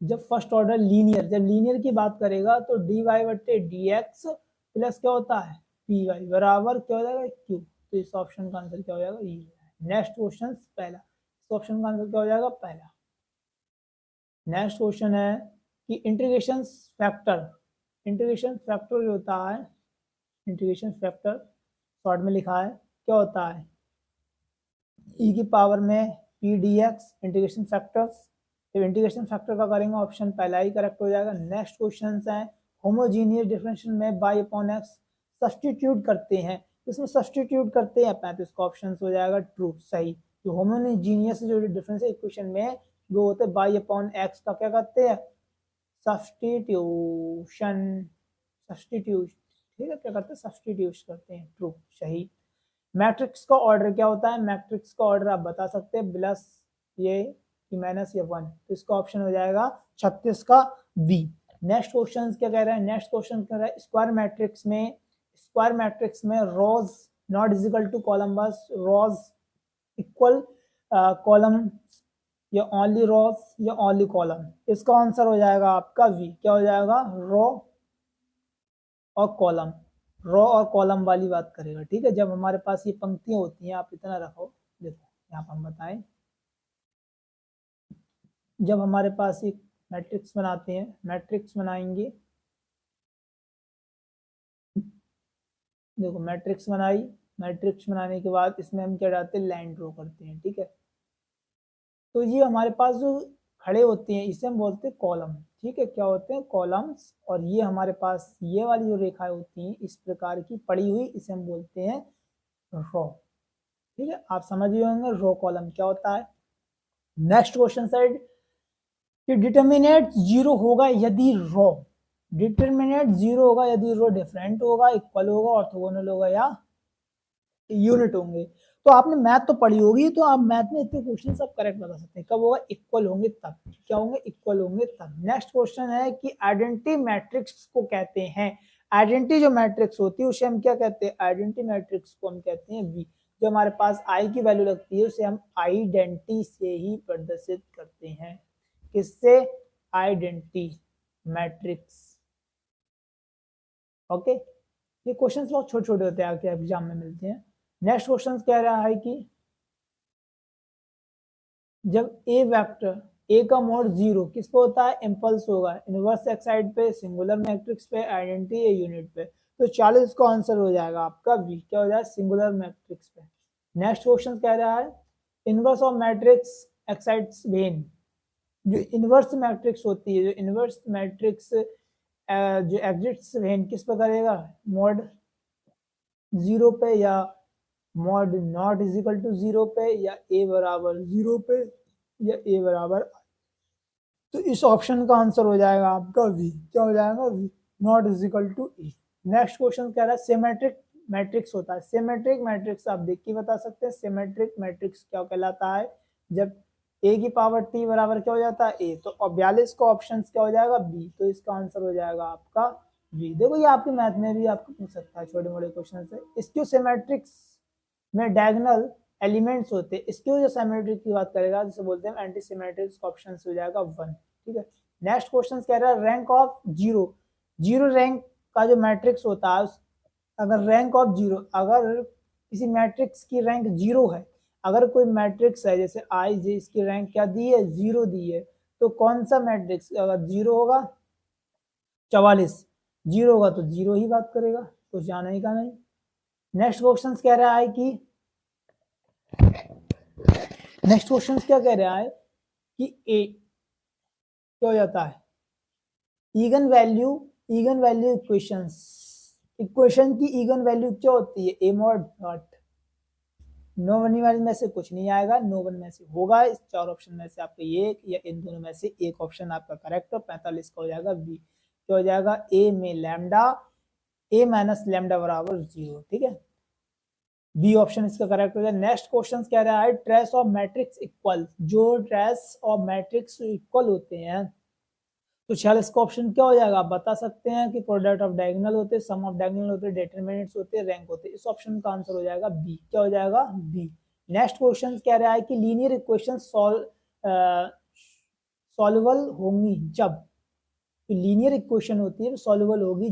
जब फर्स्ट ऑर्डर लीनियर, जब लीनियर की बात करेगा तो डी वाई बट्टे डी एक्स प्लस क्या होता है पी वाई बराबर क्या हो जाएगा क्यू, तो इस ऑप्शन का आंसर क्या हो जाएगा ये। नेक्स्ट क्वेश्चन पहला, इस ऑप्शन का आंसर क्या हो जाएगा पहला। नेक्स्ट क्वेश्चन है कि इंटीग्रेशन फैक्टर, इंटीग्रेशन फैक्टर जो होता है, इंटीग्रेशन फैक्टर शॉर्ट में लिखा है क्या होता है, ई की पावर में P D x integration factors, जब इंटीग्रेशन फैक्टर का करेंगे ऑप्शन पहला ही करेक्ट हो जाएगा। नेक्स्ट क्वेश्चन है होमोजीनियस डिफरेंशियल में बाई अपॉन एक्स सब्सटीट्यूट करते हैं, इसमें सब्सटीट्यूट करते हैं 35 का ऑप्शन हो जाएगा ट्रू सही। जो होमोजीनियस जो डिफरेंशियल इक्वेशन में वो होते हैं बाई अपॉन एक्स का क्या करते हैं सब्सटीट्यूशन, सब्सटीट्यूट ठीक है क्या करते हैं सब्सटीट्यूट करते हैं ट्रू सही। मैट्रिक्स का ऑर्डर क्या होता है, मैट्रिक्स का ऑर्डर आप बता सकते हैं प्लस ये कि माइनस ये 1, तो इसका ऑप्शन हो जाएगा 36 का बी। नेक्स्ट क्वेश्चन क्या कह रहा है, नेक्स्ट क्वेश्चन कह रहा है स्क्वायर मैट्रिक्स में rows not is equal to column, बस रोज इक्वल कॉलम या ओनली रोज या ओनली कॉलम, इसका आंसर हो जाएगा आपका वी। क्या हो जाएगा रो और कॉलम, रो और कॉलम वाली बात करेगा ठीक है। जब हमारे पास ये पंक्तियां होती हैं आप इतना रखो, देखो यहाँ पर हम बताएं, जब हमारे पास एक मैट्रिक्स बनाते हैं, मैट्रिक्स बनाएंगे, देखो मैट्रिक्स बनाई, मैट्रिक्स बनाने के बाद इसमें हम क्या डालते हैं लाइन ड्रॉ करते हैं ठीक है। तो ये हमारे पास जो खड़े होते हैं इसे हम बोलते हैं कॉलम ठीक है, क्या होते हैं कॉलम्स। और ये हमारे पास ये वाली जो रेखाएं होती हैं इस प्रकार की पड़ी हुई इसे हम बोलते हैं रो ठीक है। आप समझ गए होंगे रो कॉलम क्या होता है। नेक्स्ट क्वेश्चन साइड कि डिटर्मिनेट जीरो होगा यदि रो, डिटर्मिनेट जीरो होगा यदि रो डिफरेंट होगा, इक्वल होगा, ऑर्थोगोनल होगा या यूनिट होंगे। तो आपने मैथ तो पढ़ी होगी, तो आप मैथ में इतने क्वेश्चन सब करेक्ट बता सकते हैं। कब होगा इक्वल होंगे तब, क्या होंगे इक्वल होंगे तब। नेक्स्ट क्वेश्चन है कि आइडेंटिटी मैट्रिक्स को कहते हैं, आइडेंटिटी जो मैट्रिक्स होती है उसे हम क्या कहते हैं, आइडेंटिटी मैट्रिक्स को हम कहते हैं वी। जो हमारे पास आई की वैल्यू लगती है उसे हम आइडेंटिटी से ही प्रदर्शित करते हैं, किससे आइडेंटिटी मैट्रिक्स। ओके ये क्वेश्चंस बहुत छोटे छोटे होते हैं, आपके एग्जाम में मिलते हैं। नेक्स्ट क्वेश्चन कह रहा है कि जब ए वेक्टर ए का मोड जीरो किस पे होता है, इंपल्स होगा, इनवर्स एक्साइड पे, सिंगुलर मैट्रिक्स पे, आइडेंटिटी या यूनिट पे, तो 40 का आंसर हो जाएगा आपका वी। क्या हो जाएगा सिंगुलर मैट्रिक्स पे। नेक्स्ट क्वेश्चन कह रहा है inverse of matrix exists when, जो इनवर्स मैट्रिक्स होती है, जो इनवर्स मैट्रिक्स जो एग्जिट्स वेन किस पे करेगा, मोड जीरो पे या mod not is equal to zero पे या ए बराबर जीरो पे या ए बराबर, तो इस ऑप्शन का आंसर हो जाएगा आपका वी। क्या हो जाएगा V not is equal to A. Next question कह रहा है सिमेट्रिक मैट्रिक्स होता है, सिमेट्रिक मैट्रिक्स आप देख के बता सकते हैं सिमेट्रिक मैट्रिक्स क्या कहलाता है, जब ए की पावर टी बराबर क्या हो जाता है ए, तो 42 का ऑप्शन क्या हो जाएगा बी, तो इसका आंसर हो जाएगा आपका वी। देखो ये आपके मैथ में भी आपको पूछ सकता है छोटे मोटे क्वेश्चन से। इसक्यू सिमेट्रिक्स में डायगोनल एलिमेंट्स होते हैं, इसक्यू जो सिमेट्रिक की बात करेगा जिसे बोलते हैं एंटी सिमेट्रिक, ऑप्शन हो जाएगा 1 ठीक है। नेक्स्ट क्वेश्चन कह रहा है rank of zero, zero rank का जो मैट्रिक्स होता है अगर रैंक ऑफ जीरो, अगर किसी मैट्रिक्स की रैंक जीरो है, अगर कोई मैट्रिक्स है जैसे आई जे इसकी रैंक क्या दी है जीरो दी है, तो कौन सा मैट्रिक्स अगर जीरो होगा 44, जीरो होगा तो जीरो ही बात करेगा, कुछ जाना ही का नहीं। नेक्स्ट क्वेश्चन कह रहा है कि नेक्स्ट क्वेश्चन क्या कह रहा है कि ए क्या हो जाता है इगन वैल्यू इक्वेशंस, इक्वेशन की इगन वैल्यू क्या होती है A mod not, no one वाले में से कुछ नहीं आएगा, नो वन में से होगा, इस चार ऑप्शन में से आपका ये या इन दोनों में से एक ऑप्शन आपका करेक्ट हो। 45 का हो जाएगा बी। क्या हो जाएगा ए में लैम्डा, ए माइनस लैम्डा बराबर जीरो ठीक है, बी ऑप्शन इसका करेक्ट हो जाए। नेक्स्ट क्वेश्चन कह रहा है ट्रेस ऑफ मैट्रिक्स इक्वल, जो ट्रेस ऑफ मैट्रिक्स इक्वल होते हैं तो 46 का ऑप्शन क्या हो जाएगा, आप बता सकते हैं कि प्रोडक्ट ऑफ डायगोनल होते हैं, सम ऑफ डायगोनल होते हैं, डिटरमिनेंट्स होते हैं, रैंक होते हैं, इस ऑप्शन का आंसर हो जाएगा बी। क्या हो जाएगा बी। नेक्स्ट क्वेश्चन कह रहा है कि लीनियर इक्वेशन सॉल्वेबल होंगी जब, तो लीनियर इक्वेशन होती है सॉल्वेबल होगी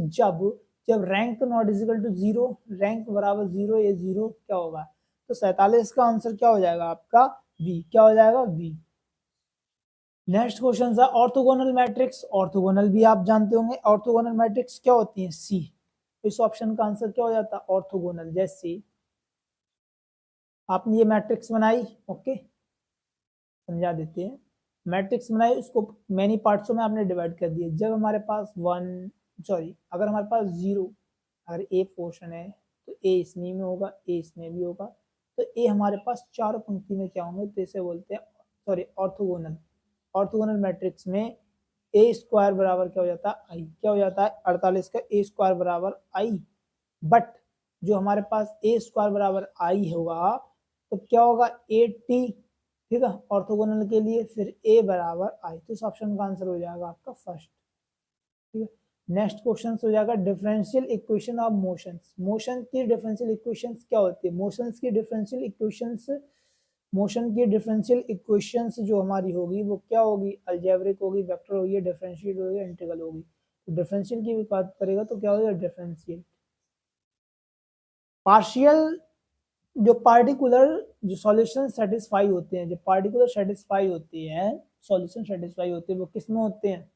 जब rank not equal to zero, rank बराबर जीरो या जीरो क्या होगा, तो 47 का आंसर क्या हो जाएगा आपका बी। क्या हो जाएगा बी। नेक्स्ट क्वेश्चन है ऑर्थोगोनल मैट्रिक्स, ऑर्थोगोनल भी आप जानते होंगे, ऑर्थोगोनल मैट्रिक्स क्या होती है सी, इस ऑप्शन का आंसर क्या हो जाता है ऑर्थोगोनल। जैसे आपने ये मैट्रिक्स बनाई, ओके समझा देते हैं, मैट्रिक्स बनाई, उसको मैनी पार्ट्सों में आपने डिवाइड कर दिया। जब हमारे पास अगर हमारे पास 0, अगर ए पोर्शन है तो ए इसमें में होगा, ए इसमें भी होगा, तो ए हमारे पास चारों पंक्ति में क्या होंगे, तो इसे बोलते हैं ऑर्थोगोनल। ऑर्थोगोनल मैट्रिक्स में ए स्क्वायर बराबर क्या हो जाता है, आई। क्या हो जाता है 48 का ए स्क्वायर बराबर आई। बट जो हमारे पास ए स्क्वायर बराबर आई होगा तो क्या होगा 80, ठीक है, ऑर्थोगोनल के लिए। फिर ए बराबर आई, तो इस ऑप्शन का आंसर हो जाएगा आपका फर्स्ट। ठीक है, नेक्स्ट क्वेश्चन हो जाएगा differential equation of motions. Motion की डिफरेंशियल इक्वेशंस क्या होती है, मोशंस की डिफरेंशियल इक्वेशंस, मोशन की डिफरेंशियल इक्वेशंस जो हमारी होगी वो क्या होगी, अलजेब्रिक होगी, वेक्टर होगी, डिफरेंशियल होगी, इंटीग्रल होगी। तो डिफरेंशियल की भी बात करेगा तो क्या होगा डिफरेंशियल। पार्शियल, जो पार्टिकुलर जो सॉल्यूशन सेटिस्फाई होते हैं, जो पार्टिकुलर सेटिस्फाई होती हैं, सॉल्यूशन सेटिस्फाई होते हैं, वो किस में होते हैं,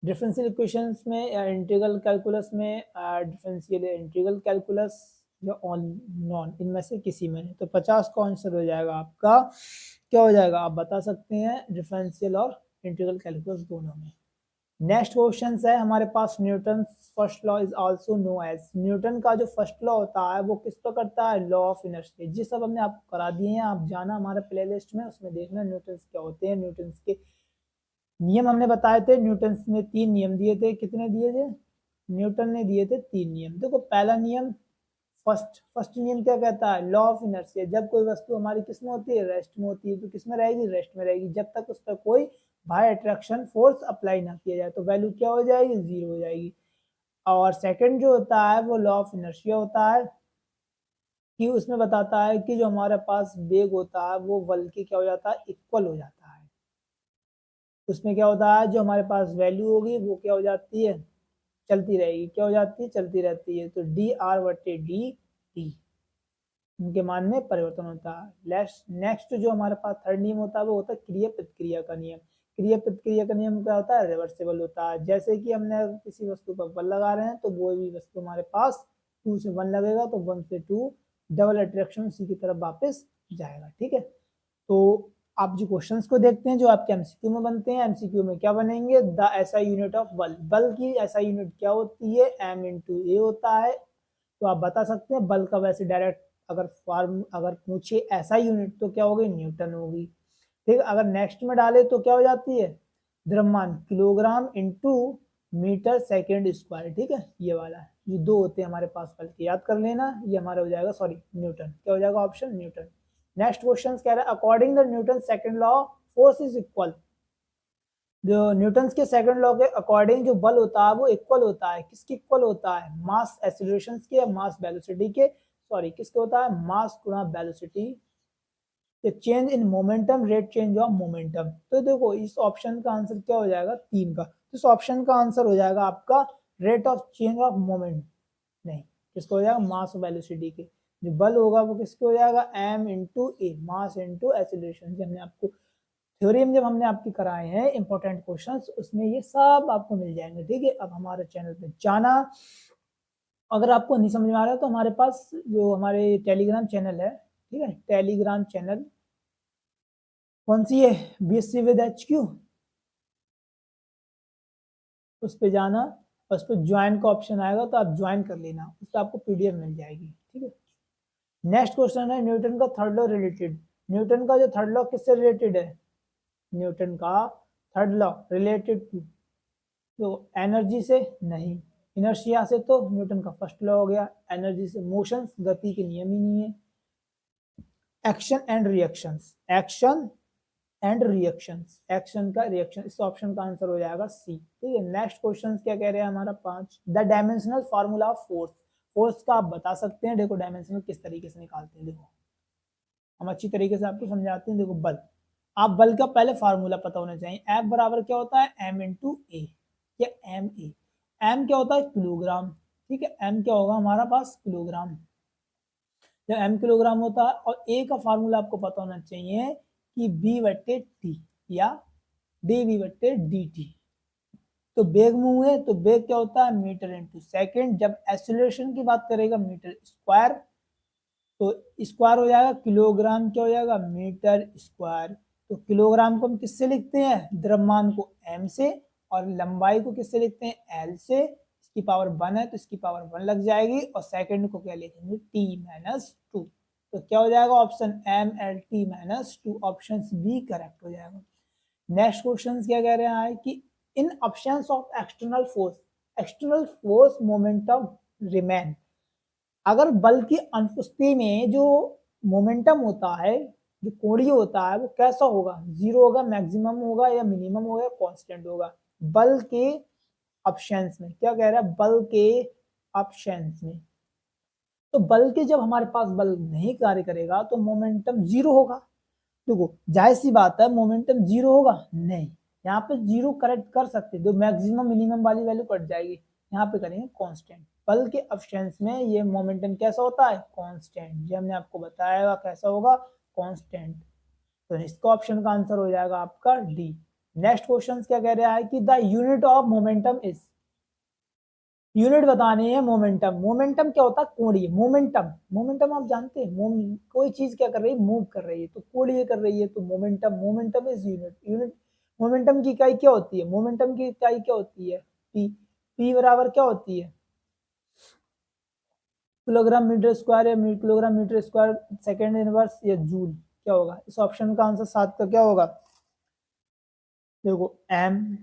डिफरेंशियल इक्वेशंस में या इंटीग्रल कैलकुलस में, डिफरेंशियल इंटीग्रल कैलकुलस या ऑन नॉन, इनमें से किसी में। तो 50 का आंसर हो जाएगा आपका, क्या हो जाएगा आप बता सकते हैं, डिफरेंशियल और इंटीग्रल कैलकुलस दोनों में। नेक्स्ट क्वेश्चन है हमारे पास, Newton first law is also know as. Newton का जो फर्स्ट लॉ होता है वो किस पर करता है, लॉ ऑफ इनर्शिया। जिस सब हमने आपको करा दिए हैं, आप जाना हमारे प्लेलिस्ट में, उसमें देखना न्यूटन क्या होते हैं, न्यूटन के नियम हमने बताए थे। न्यूटन ने 3 नियम दिए थे, कितने दिए थे, न्यूटन ने दिए थे 3 नियम। देखो पहला नियम, फर्स्ट नियम क्या कहता है, लॉ ऑफ इनर्शिया। जब कोई वस्तु हमारी किस में होती है, रेस्ट में होती है, तो किस में रहेगी, रेस्ट में रहेगी, जब तक उस पर कोई बाय अट्रैक्शन फोर्स अप्लाई ना किया जाए, तो वैल्यू क्या हो जाएगी, 0 हो जाएगी। और सेकंड जो होता है वो लॉ ऑफ इनर्शिया होता है, कि उसमें बताता है कि जो हमारे पास वेग होता है वो बल के क्या हो जाता है, इक्वल हो जाता है। उसमें क्या होता है, जो हमारे पास वैल्यू होगी वो क्या हो जाती है, चलती रहेगी, क्या हो जाती है, चलती रहती है। तो डी आर बटे डी टी, उनके मान में परिवर्तन होता है। नेक्स्ट जो हमारे पास थर्ड नियम होता है वो होता है क्रिया प्रतिक्रिया का नियम। क्रिया प्रतिक्रिया का नियम क्या होता है, रिवर्सिबल होता है। जैसे कि हमने किसी वस्तु पर बल लगा रहे हैं तो वो भी वस्तु हमारे पास 2 से 1 लगेगा तो 1 से 2 डबल अट्रैक्शन उसी की तरफ वापस जाएगा। ठीक है, तो आप जो क्वेश्चंस को देखते हैं जो आपके एमसीक्यू में बनते हैं, एमसीक्यू में क्या बनेंगे, द एसआई यूनिट ऑफ बल। बल की एसआई यूनिट क्या होती है, एम इंटू ए होता है। तो आप बता सकते हैं बल का वैसे डायरेक्ट अगर पूछे ऐसा यूनिट तो क्या होगी, न्यूटन होगी। ठीक, अगर नेक्स्ट में डाले तो क्या हो जाती है, द्रव्यमान kilogram into metre second square. ठीक है, ये वाला है, ये 2 होते हैं हमारे पास बल के, याद कर लेना। ये हमारा हो जाएगा न्यूटन, क्या हो जाएगा ऑप्शन न्यूटन। नेक्स्ट क्वेश्चन कह रहा है according the Newton second law force is equal. जो न्यूटन के सेकंड लॉ के अकॉर्डिंग जो बल होता है वो इक्वल होता है, किसके इक्वल होता है, मास एक्सीलरेशन के या मास वेलोसिटी के, किसके होता है, मास गुणा velocity. Change in momentum, rate change of momentum. तो देखो इस ऑप्शन का आंसर क्या हो जाएगा 3 का, तो इस ऑप्शन का आंसर हो जाएगा आपका rate of change of moment, नहीं किसको हो जाएगा, मास वेलोसिटी के। जो बल होगा वो किसको हो जाएगा, एम इंटू ए, मास इंटू एक्सीलरेशन। हमने आपको थ्योरम जब हमने आपके कराए हैं इंपॉर्टेंट क्वेश्चंस, उसमें ये सब आपको मिल जाएंगे। ठीक है, अब हमारे चैनल पे जाना, अगर आपको नहीं समझ में आ रहा है तो हमारे पास जो हमारे टेलीग्राम चैनल है, ठीक है, टेलीग्राम चैनल कौन सी है, बीएससी विद एचक्यू, उस पर जाना, उस पर ज्वाइन का ऑप्शन आएगा तो आप ज्वाइन कर लेना, उस पर आपको पीडीएफ मिल जाएगी। ठीक है, नेक्स्ट क्वेश्चन है न्यूटन का थर्ड लॉ रिलेटेड। न्यूटन का जो थर्ड लॉ किससे रिलेटेड है, न्यूटन का थर्ड लॉ रिलेटेड टू, तो एनर्जी से नहीं, इनर्शिया से तो न्यूटन का फर्स्ट लॉ हो गया, एनर्जी से मोशन गति के नियम ही नहीं है। Action and reactions, action and reactions, action का रिएक्शन, इस ऑप्शन का आंसर हो जाएगा सी। ठीक है, नेक्स्ट क्वेश्चन क्या कह रहे हैं हमारा 5, the dimensional formula of force. Force का आप बता सकते हैं, देखो डायमेंशनल किस तरीके से निकालते हैं, देखो हम अच्छी तरीके से आपको समझाते हैं। देखो बल, आप बल का पहले फार्मूला पता होना चाहिए, एफ बराबर क्या होता है, एम इंटू ए या एम ए। एम क्या होता है, किलोग्राम। ठीक है, एम क्या होगा हमारा पास, किलोग्राम। जब एम किलोग्राम होता है, और ए का फार्मूला आपको पता होना चाहिए कि बी बट्टे टी या डी बी बट्टे डी टी। तो बेग मूव है तो बेग क्या होता है, मीटर इंटू सेकेंड। जब एक्सीलरेशन की बात करेगा मीटर स्क्वायर, तो स्क्वायर हो जाएगा, किलोग्राम क्या हो जाएगा, मीटर स्क्वायर। तो किलोग्राम को हम किससे लिखते हैं, द्रव्यमान को m से, और लंबाई को किससे लिखते हैं, l से। इसकी पावर 1 है तो इसकी पावर 1 लग जाएगी, और सेकंड को क्या लिखेंगे, t-2। तो क्या हो जाएगा, option mLT-2, option B correct हो जाएगा। नेक्स्ट क्वेश्चन क्या कह रहा है कि in absence of external force momentum remain. अगर बल की अनुपस्थिति में जो मोमेंटम होता है, जो कोणीय होता है, वो कैसा होगा, जीरो होगा, मैक्सिमम होगा, या मिनिमम होगा, कांस्टेंट होगा। बल के ऑप्शंस में क्या कह रहा है, बल के ऑप्शंस में, तो बल के जब हमारे पास बल नहीं कार्य करेगा तो मोमेंटम जीरो होगा। देखो जाहिर सी बात है, मोमेंटम जीरो होगा नहीं, यहाँ पे जीरो करेक्ट कर सकते, जो मैक्सिमम मिनिमम वाली वैल्यू कट जाएगी, यहाँ पे करेंगे कांस्टेंट। बल के ऑप्शंस में ये मोमेंटम कैसा होता है, कांस्टेंट। ये हमने आपको बताया कैसा होगा, कांस्टेंट। तो इसका ऑप्शन का आंसर हो जाएगा आपका डी। नेक्स्ट क्वेश्चन क्या कह रहा है कि the unit of momentum is, unit बतानी है मोमेंटम। मोमेंटम क्या होता है, कोणीय। मोमेंटम आप जानते हैं, कोई चीज क्या कर रही है, मूव कर रही है, तो कोणीय कर रही है, तो मोमेंटम इज यूनिट। मोमेंटम की इकाई क्या होती है, मोमेंटम की इकाई क्या होती है, पी। पी बराबर क्या होती है, किलोग्राम मीटर स्क्वायर, या kilogram metre square second inverse, या जूल। क्या होगा इस ऑप्शन का आंसर 7 का क्या होगा, देखो एम,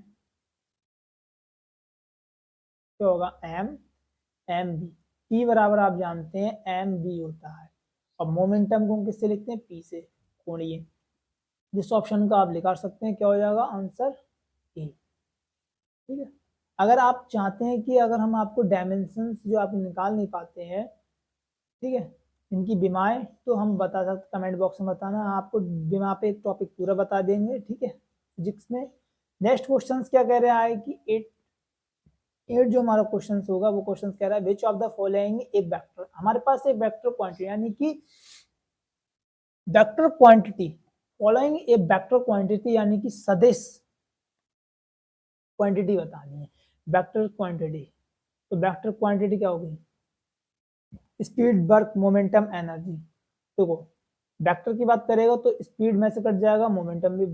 क्या होगा, एम बी। पी बराबर आप जानते हैं एम बी होता है, और मोमेंटम को हम किससे लिखते हैं, पी से, कोणीय। जिस ऑप्शन का आप लिखा सकते हैं, क्या हो जाएगा आंसर, ए। ठीक है। अगर आप चाहते हैं कि अगर हम आपको डायमेंशंस जो आप निकाल नहीं पाते हैं, ठीक है, इनकी बीमाएं, तो हम बता सकते, कमेंट बॉक्स में बताना, आपको बीमा पे एक टॉपिक पूरा बता देंगे, ठीक है, फिजिक्स में। नेक्स्ट क्वेश्चन क्या कह रहा है कि 8 जो हमारा क्वेश्चन होगा, वो क्वेश्चन कह रहा है विच ऑफ द फॉलोइंग एक वेक्टर। हमारे पास एक वेक्टर क्वांटिटी, यानी कि वेक्टर क्वांटिटी, फॉलोइंग ए वेक्टर क्वांटिटी, यानी कि सदिश क्वांटिटी बतानी है, वेक्टर क्वांटिटी। तो वेक्टर क्वांटिटी क्या होगी, स्पीड, वर्क, मोमेंटम, एनर्जी। देखो वेक्टर की बात करेगा तो स्पीड में से कट जाएगा, मोमेंटम भी,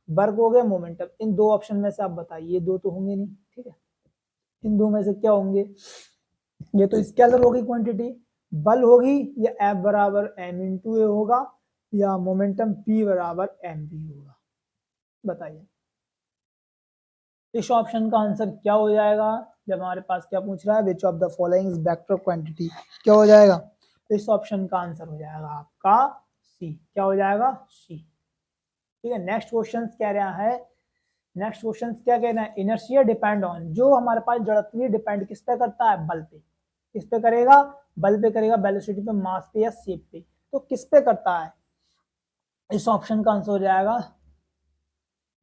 वर्क हो गया, मोमेंटम। इन दो ऑप्शन में से आप बताइए, ये दो तो होंगे नहीं, ठीक है, इन दो में से क्या होंगे, ये तो स्केलर होगी क्वांटिटी, बल होगी, या एफ बराबर एम इंटू ए होगा, या मोमेंटम पी बराबर एम बी होगा। बताइए इस ऑप्शन का आंसर क्या हो जाएगा, जब हमारे पास क्या पूछ रहा है, which of the following vector quantity, क्या हो जाएगा, इस ऑप्शन का आंसर हो जाएगा आपका सी। क्या हो जाएगा, सी। ठीक है। नेक्स्ट क्वेश्चन कह रहा है, नेक्स्ट क्वेश्चन क्या कहना है, इनर्शिया डिपेंड ऑन, जो हमारे पास जड़त्वीय डिपेंड किस पे करता है, बल पे। किस पे करेगा, बल पे करेगा, वेलोसिटी पे, मास पे, या शेप पे। तो किस पे करता है, इस ऑप्शन का आंसर हो जाएगा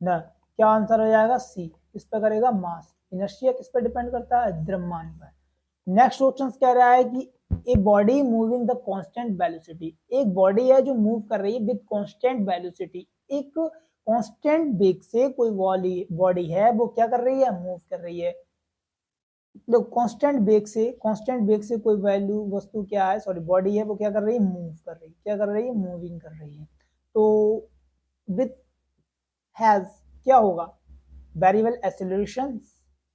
न, क्या आंसर हो जाएगा, सी। किस पे करेगा, मास। इनर्शिया किस पे डिपेंड करता है, द्रव्यमान पर। नेक्स्ट क्वेश्चन कह रहा है कि a body moving the constant velocity, एक बॉडी है जो मूव कर रही है विद कांस्टेंट वेलोसिटी, एक कांस्टेंट वेग से कोई बॉडी है, वो क्या कर रही है, मूव कर रही है। तो कांस्टेंट वेग से कोई वैल्यू वस्तु क्या है, सॉरी बॉडी है, वो क्या कर रही है, मूव कर रही है, क्या कर रही है, मूविंग कर रही है। तो विथ हैज क्या होगा, वेरिएबल एक्सेलरेशन,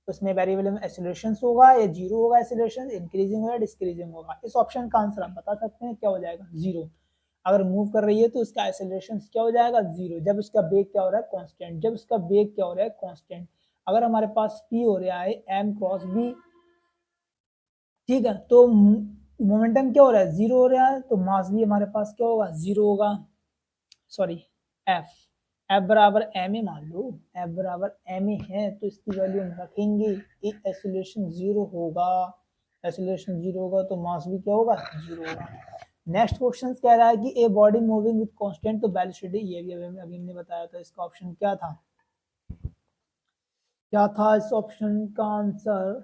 उसमें वेरिएबल एक्सेलरेशन होगा, या जीरो होगा, एक्सेलरेशन इंक्रीजिंग होगा, डिक्रीजिंग होगा। इस ऑप्शन का आंसर आप बता सकते हैं, क्या हो जाएगा, जीरो। अगर मूव कर रही है तो उसका एक्सेलरेशन क्या हो जाएगा, जीरो, जब उसका वेग क्या हो रहा है, कांस्टेंट, जब उसका वेग क्या हो रहा है, कांस्टेंट। अगर हमारे पास p हो रहा है m क्रॉस b, ठीक है, तो मोमेंटम क्या हो रहा है, जीरो हो रहा है, तो मास भी हमारे पास क्या होगा, जीरो होगा, सॉरी एफ। एफ बराबर एम ए मान लो, एफ बराबर एम ए है, तो इसकी वैल्यू हम रखेंगे, एक्सेलरेशन जीरो होगा, एक्सेलरेशन जीरो होगा, तो मास भी क्या होगा, जीरो होगा। नेक्स्ट क्वेश्चन कह रहा है कि a body moving with constant तो वेलोसिटी, ये भी अभी हमने बताया था, इसका ऑप्शन क्या था, क्या था इस ऑप्शन का आंसर,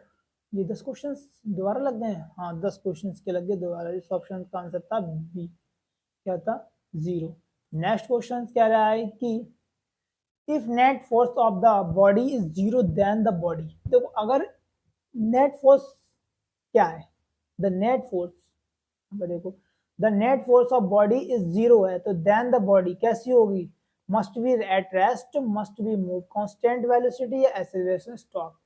ये 10 क्वेश्चन दोबारा लग गए हैं, हाँ 10 क्वेश्चन के लग गए दोबारा। इस ऑप्शन का आंसर था बी, क्या था, जीरो। नेक्स्ट क्वेश्चन कह रहा है कि if net force of the body is zero then the body. देखो अगर नेट फोर्स क्या है, द नेट फोर्स, देखो the net force of body is zero है, तो देन द बॉडी कैसी होगी, must be at rest, must be move constant velocity या एक्सेलरेशन स्टॉप।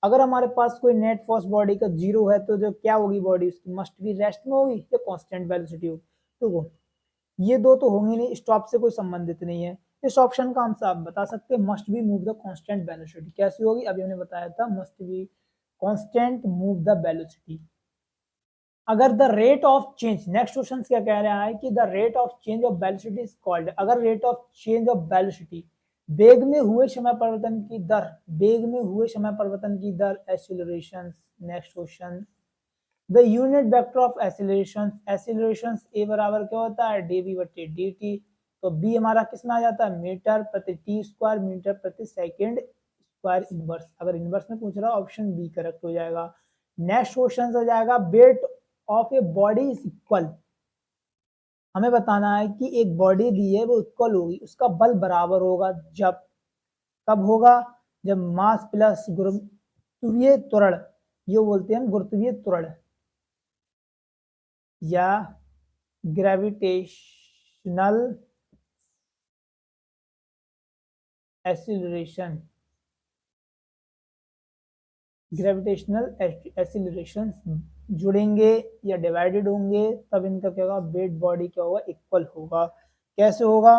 अगर हमारे पास कोई नेट फोर्स बॉडी का 0 है तो जो क्या होगी बॉडी उसकी मस्ट बी रेस्ट में होगी या कांस्टेंट वेलोसिटी होगी। तो ये दो तो होंगी नहीं, स्टॉप से कोई संबंधित नहीं है। इस ऑप्शन का आंसर आप बता सकते हैं must be move the constant velocity. कैसी होगी, अभी हमने बताया था must be constant move the velocity. अगर the rate of change, next question क्या कह रहा है कि the rate of change of velocity is called, अगर rate of change of velocity वेग में हुए समय परिवर्तन की दर, वेग में हुए समय परिवर्तन की दर acceleration. Next question, the unit vector of acceleration, acceleration a बराबर क्या होता है dv बटे dt। तो b हमारा किस में आ जाता है मीटर प्रति टी स्क्वायर, मीटर प्रति सेकंड स्क्वायर इनवर्स। अगर इनवर्स में पूछ रहा है ऑप्शन बी करेक्ट हो जाएगा। नेक्स्ट क्वेश्चन हो जाएगा weight of a body is equal, हमें बताना है कि एक बॉडी दी है वो इक्वल होगी, उसका बल बराबर होगा जब, कब होगा, जब मास प्लस गुरुत्वीय त्वरण, ये बोलते हैं गुरुत्वीय त्वरण या ग्रेविटेशनल एक्सीलरेशन, ग्रेविटेशनल एक्सीलरेशन जुड़ेंगे या डिवाइडेड होंगे तब इनका क्या होगा वेट बॉडी क्या होगा इक्वल होगा। कैसे होगा,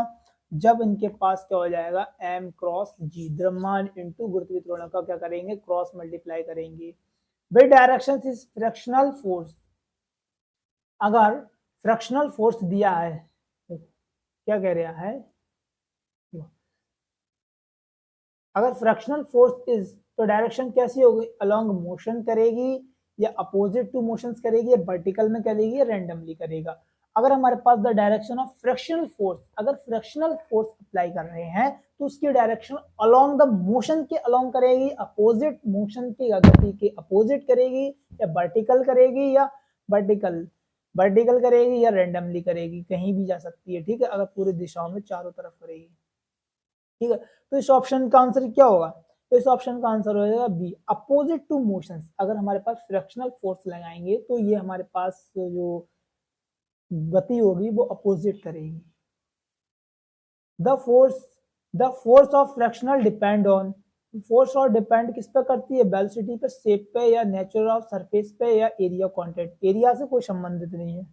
जब इनके पास क्या हो जाएगा m क्रॉस g, द्रव्यमान इंटू गुरुत्वीय त्वरण का क्या करेंगे क्रॉस मल्टीप्लाई करेंगे। Weight direction is fractional force, अगर फ्रैक्शनल फोर्स दिया है तो क्या कह रहा है, अगर फ्रैक्शनल फोर्स इज तो डायरेक्शन कैसी होगी अलोंग मोशन करेगी या अपोजिट टू मोशंस करेगी या वर्टिकल में करेगी या रैंडमली करेगा। अगर हमारे पास the direction of frictional force, अगर फ्रैक्शनल फोर्स अप्लाई कर रहे हैं तो उसकी डायरेक्शन अलोंग द मोशन के अलोंग करेगी, अपोजिट मोशन की गति के अपोजिट करेगी या वर्टिकल करेगी या वर्टिकल करेगी या रैंडमली करेगी, कहीं भी जा सकती है। ठीक है, अगर पूरी दिशाओं में चारों तरफ करेगी। ठीक है, तो इस ऑप्शन का आंसर क्या होगा, तो इस ऑप्शन का आंसर हो जाएगा बी अपोजिट टू मोशंस। अगर हमारे पास फ्रैक्शनल फोर्स लगाएंगे तो ये हमारे पास जो गति होगी वो अपोजिट करेगी। The force of fractional depend on, force और डिपेंड किस पे करती है वेलोसिटी पे, शेप पे या नेचर ऑफ सरफेस पे या एरिया कांटेक्ट। एरिया से कोई संबंधित नहीं है।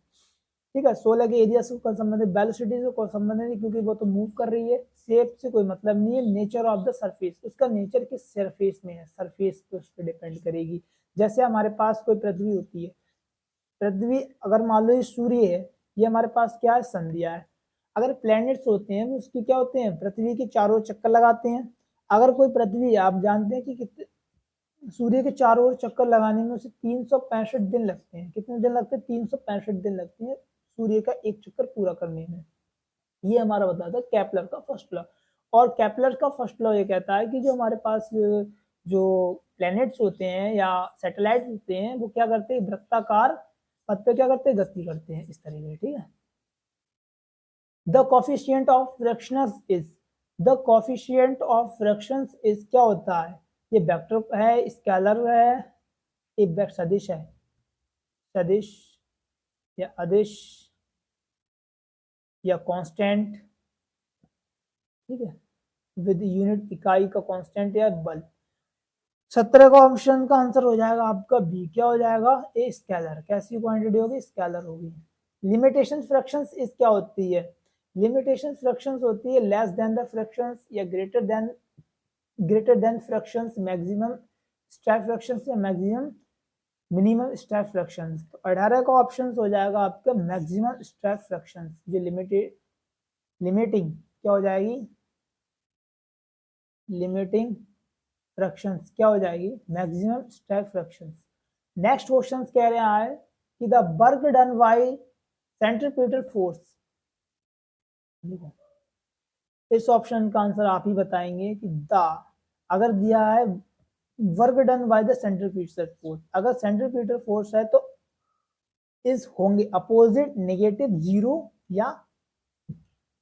ठीक है, 16 के एरिया से कोई संबंधित, वेलोसिटी से कोई संबंध नहीं क्योंकि वो तो मूव कर रही है। शेप से कोई मतलब नहीं है। नेचर ऑफ द सरफेस, उसका नेचर किस सरफेस में है, सरफेस पे उस पर डिपेंड करेगी। जैसे हमारे पास कोई पृथ्वी होती है, पृथ्वी अगर मान लो ये सूर्य है, ये हमारे पास क्या है संध्या है। अगर प्लैनेट्स होते हैं उसके क्या होते हैं पृथ्वी के चारों चक्कर लगाते हैं। अगर कोई पृथ्वी, आप जानते हैं कि कितने सूर्य के चारों ओर चक्कर लगाने में उसे 365 दिन लगते हैं। कितने दिन लगते हैं 365 दिन लगते हैं सूर्य का एक चक्कर पूरा करने में। ये हमारा बताता है केपलर का फर्स्ट लॉ। और केपलर का फर्स्ट लॉ ये कहता है कि जो हमारे पास जो प्लैनेट्स होते हैं या सैटेलाइट होते हैं वो क्या करते हैं वृत्ताकार पथ पे क्या करते हैं गति करते हैं इस तरीके। ठीक है, the coefficient of fractions is, the coefficient of fractions is क्या होता है, ये वेक्टर है, स्केलर है, एक सदिश है, सदिश या अदिश या कांस्टेंट। ठीक है, विद यूनिट इकाई का कांस्टेंट या बल। 17 का ऑप्शन का आंसर हो जाएगा आपका बी, क्या हो जाएगा ए स्केलर। कैसी क्वांटिटी होगी स्केलर होगी। लिमिटेशन फ्रैक्शंस इज क्या होती है, लिमिटेशन फ्रैक्शंस होती है लेस देन द फ्रैक्शंस या greater than fractions, maximum step fractions या मैक्सिमम मिनिमम स्टेप फ्रैक्शंस। तो 18 का ऑप्शन हो जाएगा आपका मैक्सिमम स्टेप फ्रैक्शंस। जो लिमिटिंग क्या हो जाएगी, लिमिटिंग फ्रैक्शंस क्या हो जाएगी maximum step fractions. Next question कह रहा है कि the work done by centripetal force, इस ऑप्शन का आंसर आप ही बताएंगे कि द, अगर दिया है work done by the centripetal force, अगर सेंट्रीपिटल फोर्स है तो इस होंगे अपोजिट नेगेटिव जीरो या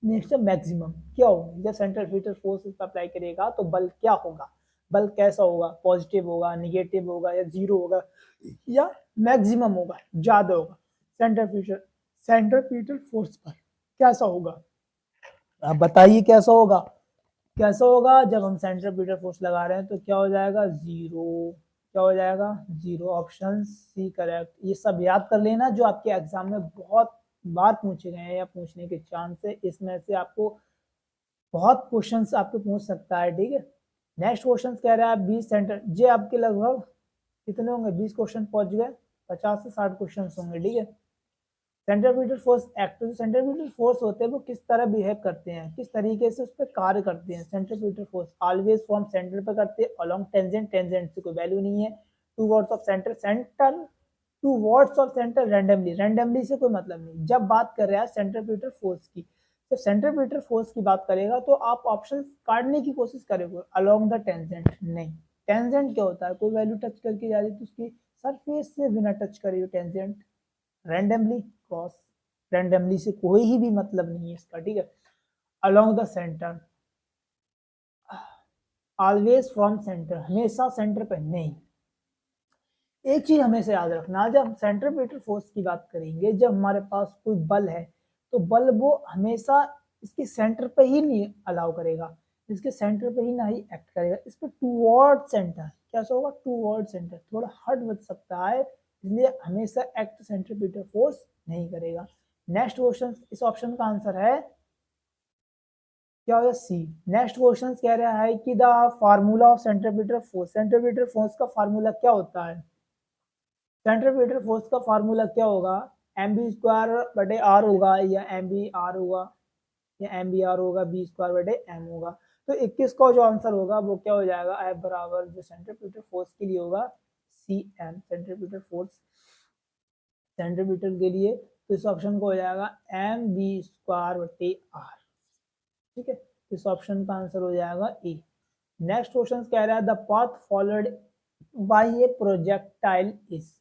नेक्स्ट मैक्सिमम। क्या होगा जब सेंट्रीपिटल फोर्स इस पर अप्लाई करेगा तो बल क्या होगा, बल कैसा होगा, पॉजिटिव होगा, निगेटिव होगा या जीरो होगा या मैक्सिमम होगा, ज्यादा होगा। सेंट्रीपिटल फोर्स पर कैसा होगा। अब बताइए कैसा होगा, कैसा होगा जब हम सेंट्रीपिटल फोर्स लगा रहे हैं तो क्या हो जाएगा, जीरो। क्या हो जाएगा, जीरो। Option C correct. ये सब याद कर लेना जो आपके एग्जाम में बहुत बार पूछे गए हैं या पूछने के चांस है, इसमें से आपको बहुत क्वेश्चंस आपको पूछ सकता है, ठीक है। नेक्स्ट क्वेश्चन कह रहा है 20 सेंटर, जे आपके लगभग कितने होंगे, 20 क्वेश्चन पहुंच गए, 50 से 60 क्वेश्चन होंगे, ठीक है। सेंट्रीपिटल फोर्स एक्ट, जो सेंट्रीपिटल फोर्स होते हैं वो किस तरह बिहेव करते हैं, किस तरीके से उस पर कार्य करते हैं। Centripetal force always from centre पे करते हैं, अलोंग टेंजेंट, टेंजेंट से कोई वैल्यू नहीं है, towards of centre, centre towards of centre, randomly, randomly से कोई मतलब नहीं। जब बात कर रहे हैं सेंट्रीपिटल फोर्स की, तो सेंट्रीपिटल फोर्स की बात करेगा तो आप ऑप्शन काटने की कोशिश करेंगे, अलोंग द टेंजेंट नहीं। टेंजेंट क्या होता है, कोई वैल्यू टच करके जा रही तो उसकी सरफेस से बिना टच करे टेंजेंट। रैंडमली, क्रॉस, रैंडमली से कोई ही भी मतलब नहीं है इसका, ठीक है। Along the centre, always from centre, हमेशा सेंटर पे नहीं। एक चीज हमेशा याद रखना, जब हम सेंट्रीपिटल फोर्स की बात करेंगे, जब हमारे पास कोई बल है तो बल वो हमेशा इसके सेंटर पे ही नहीं अलाउ करेगा, इसके सेंटर पे ही ना ही एक्ट करेगा, इस पर टूवर्ड सेंटर, कैसा होगा, टूवर्ड सेंटर, थोड़ा हट बच सकता है, इसलिए हमेशा एक्ट सेंट्रीपिटल फोर्स नहीं करेगा। नेक्स्ट क्वेश्चन, इस ऑप्शन का आंसर है क्या होगा, सी। नेक्स्ट क्वेश्चन कह रहा है कि the formula of centripetal force, centripetal force का फार्मूला क्या होता है। सेंट्रीपिटल फोर्स का फार्मूला क्या होगा, एम बी स्क्वायर बटे आर होगा, या एम बी आर होगा, या एम बी आर होगा, बी स्क्वायर बटे एम होगा। तो 21 का जो आंसर होगा वो क्या हो जाएगा, एफ बराबर जो सेंट्रीपिटल फोर्स के लिए होगा C M, centripetal force, centripetal के लिए तो इस ऑप्शन को हो जाएगा एम बी स्क्वायर बटे आर, ठीक है। इस ऑप्शन का आंसर हो जाएगा ए। नेक्स्ट क्वेश्चन कह रहा है the path followed by A projectile is,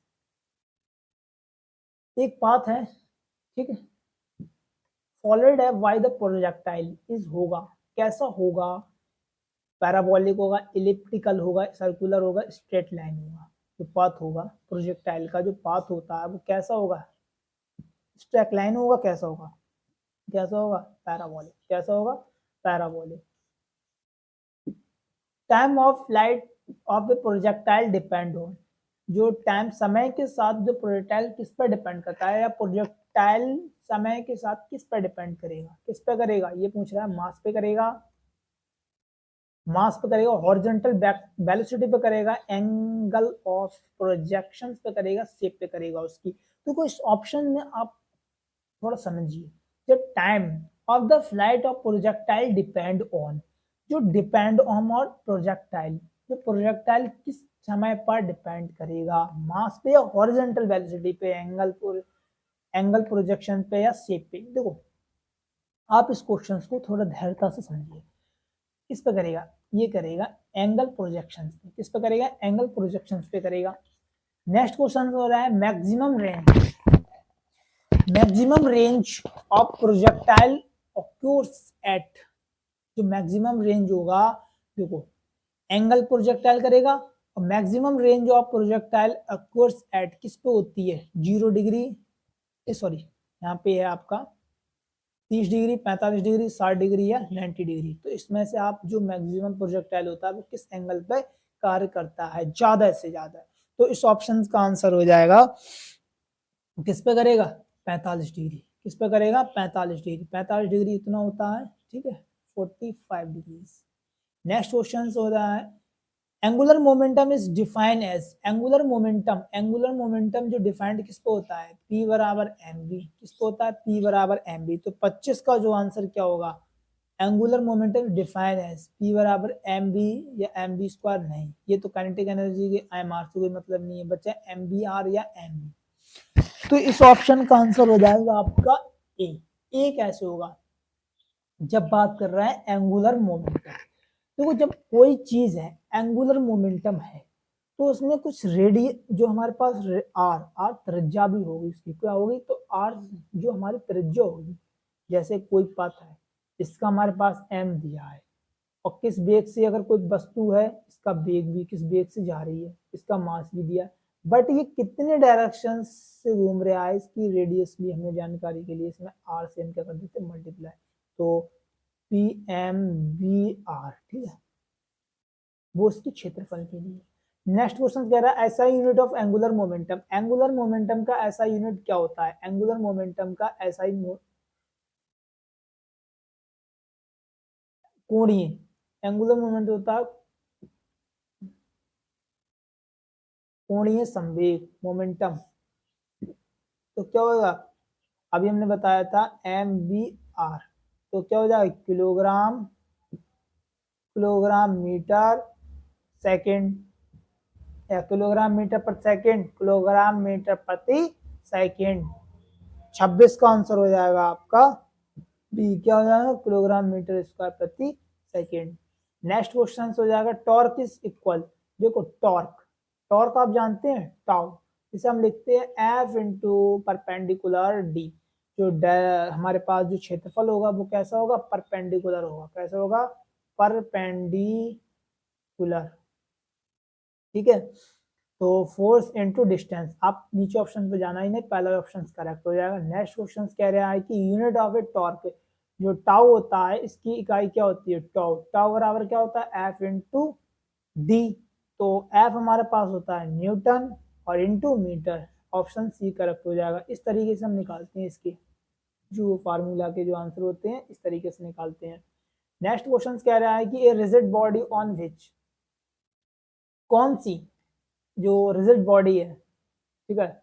एक पाथ है, ठीक है, फॉलोड है बाय द प्रोजेक्टाइल इज होगा, कैसा होगा, पैराबोलिक होगा, इलिप्टिकल होगा, सर्कुलर होगा, स्ट्रेट लाइन होगा। जो पाथ होगा प्रोजेक्टाइल का, जो पाथ होता है वो कैसा होगा, स्ट्रेट लाइन होगा, कैसा होगा, कैसा होगा, पैराबोलिक, कैसा होगा, parabolic. Time of flight of the projectile depend on, जो टाइम, समय के साथ जो प्रोजेक्टाइल किस पर डिपेंड करता है, या प्रोजेक्टाइल समय के साथ किस पर डिपेंड करेगा, किस पे करेगा, ये पूछ रहा है, मास पे करेगा, मास पे करेगा, हॉरिजॉन्टल वेलोसिटी पे करेगा, एंगल ऑफ प्रोजेक्शन पे करेगा, शेप पे करेगा उसकी। तो इस ऑप्शन में आप थोड़ा समझिए, जब time of the flight of projectile depend on, जो डिपेंड ऑन और प्रोजेक्टाइल, जो प्रोजेक्टाइल किस समय पर डिपेंड करेगा, मास पे या हॉरिजॉन्टल वेलोसिटी पे, एंगल प्रोजेक्शन पे या शेप पे। देखो आप इस क्वेश्चन को थोड़ा धैर्यता से समझिए, किस पे करेगा, ये करेगा एंगल प्रोजेक्शन पे, किस पे करेगा, एंगल प्रोजेक्शन पे करेगा। नेक्स्ट क्वेश्चन हो रहा है maximum range, maximum range of projectile occurs at, जो मैक्सिमम रेंज होगा, देखो एंगल प्रोजेक्टाइल करेगा, और maximum range of projectile occurs at किस पे होती है, 0 डिग्री, सॉरी यहाँ पे है आपका 30 डिग्री, 45 डिग्री, 60 डिग्री या 90 डिग्री। तो इसमें से आप जो मैक्सिमम प्रोजेक्टाइल होता है वो किस एंगल पे कार्य करता है, ज्यादा से ज्यादा। तो इस ऑप्शन का आंसर हो जाएगा किस पे करेगा, 45 डिग्री, किस पे करेगा, 45 डिग्री, 45 डिग्री इतना होता है, ठीक है, 45 डिग्री। नेक्स्ट क्वेश्चन हो रहा है angular momentum is defined as, angular momentum, angular momentum जो डिफाइंड किस पे होता है, P बराबर mv, किस पे होता है, P बराबर mv। तो 25 का जो आंसर क्या होगा, angular momentum defined as P बराबर mv या mv स्क्वायर नहीं, ये तो काइनेटिक एनर्जी के IMR से कोई मतलब नहीं है बच्चा, mvr या mv। तो इस ऑप्शन का आंसर हो जाएगा आपका ए। ए कैसे होगा, जब बात कर रहा है एंगुलर मोमेंटम, देखो जब कोई चीज है एंगुलर मोमेंटम है तो उसमें कुछ रेडिय, जो हमारे पास आर, आर त्रिज्या भी होगी उसकी, क्या होगी, तो आर जो हमारी त्रिज्या होगी, जैसे कोई पथ है, इसका हमारे पास एम दिया है, और किस वेग से अगर कोई वस्तु है, इसका वेग भी किस वेग से जा रही है, इसका मास भी दिया, बट ये कितने डायरेक्शन से घूम रहा है, इसकी रेडियस भी हमें जानकारी के लिए इसमें आर से हम क्या कर देते हैं, मल्टीप्लाई। तो PMVR, ठीक है, वो उसके क्षेत्रफल के लिए। नेक्स्ट क्वेश्चन कह रहा है ऐसा unit of angular momentum, angular momentum का ऐसा यूनिट क्या होता है, एंगुलर मोमेंटम का ऐसा कोणीय एंगुलर मोमेंट होता है कोणीय संवेग मोमेंटम। तो क्या होगा, अभी हमने बताया था MVR, तो क्या हो जाएगा किलोग्राम किलोग्राम मीटर सेकंड, या किलोग्राम मीटर पर सेकंड, किलोग्राम मीटर प्रति सेकंड। 26 का आंसर हो जाएगा आपका बी, क्या हो जाएगा किलोग्राम मीटर स्क्वायर प्रति सेकंड। नेक्स्ट क्वेश्चन हो जाएगा टॉर्क इज इक्वल, देखो टॉर्क, टॉर्क आप जानते हैं टाउ, इसे हम लिखते हैं एफ इंटू परपेंडिकुलर डी। जो हमारे पास जो क्षेत्रफल होगा वो कैसा होगा, परपेंडिकुलर होगा, कैसा होगा, परपेंडिकुलर, ठीक है। तो फोर्स इनटू डिस्टेंस, आप नीचे ऑप्शन पे जाना ही नहीं, पहला ऑप्शन करेक्ट हो जाएगा। नेक्स्ट क्वेश्चन कह रहा है कि यूनिट ऑफ ए टॉर्क, जो टाउ होता है इसकी इकाई क्या होती है, टाउ, टाउ बराबर क्या होता है एफ इंटू डी। तो एफ हमारे पास होता है न्यूटन और into metre, option C correct हो जाएगा। इस तरीके से हम निकालते हैं इसके जो फार्मूला के जो आंसर होते हैं, इस तरीके से निकालते हैं। नेक्स्ट क्वेश्चन कह रहा है कि ए रिजिड बॉडी ऑन विच, कौन सी जो रिजिड बॉडी है, ठीक है,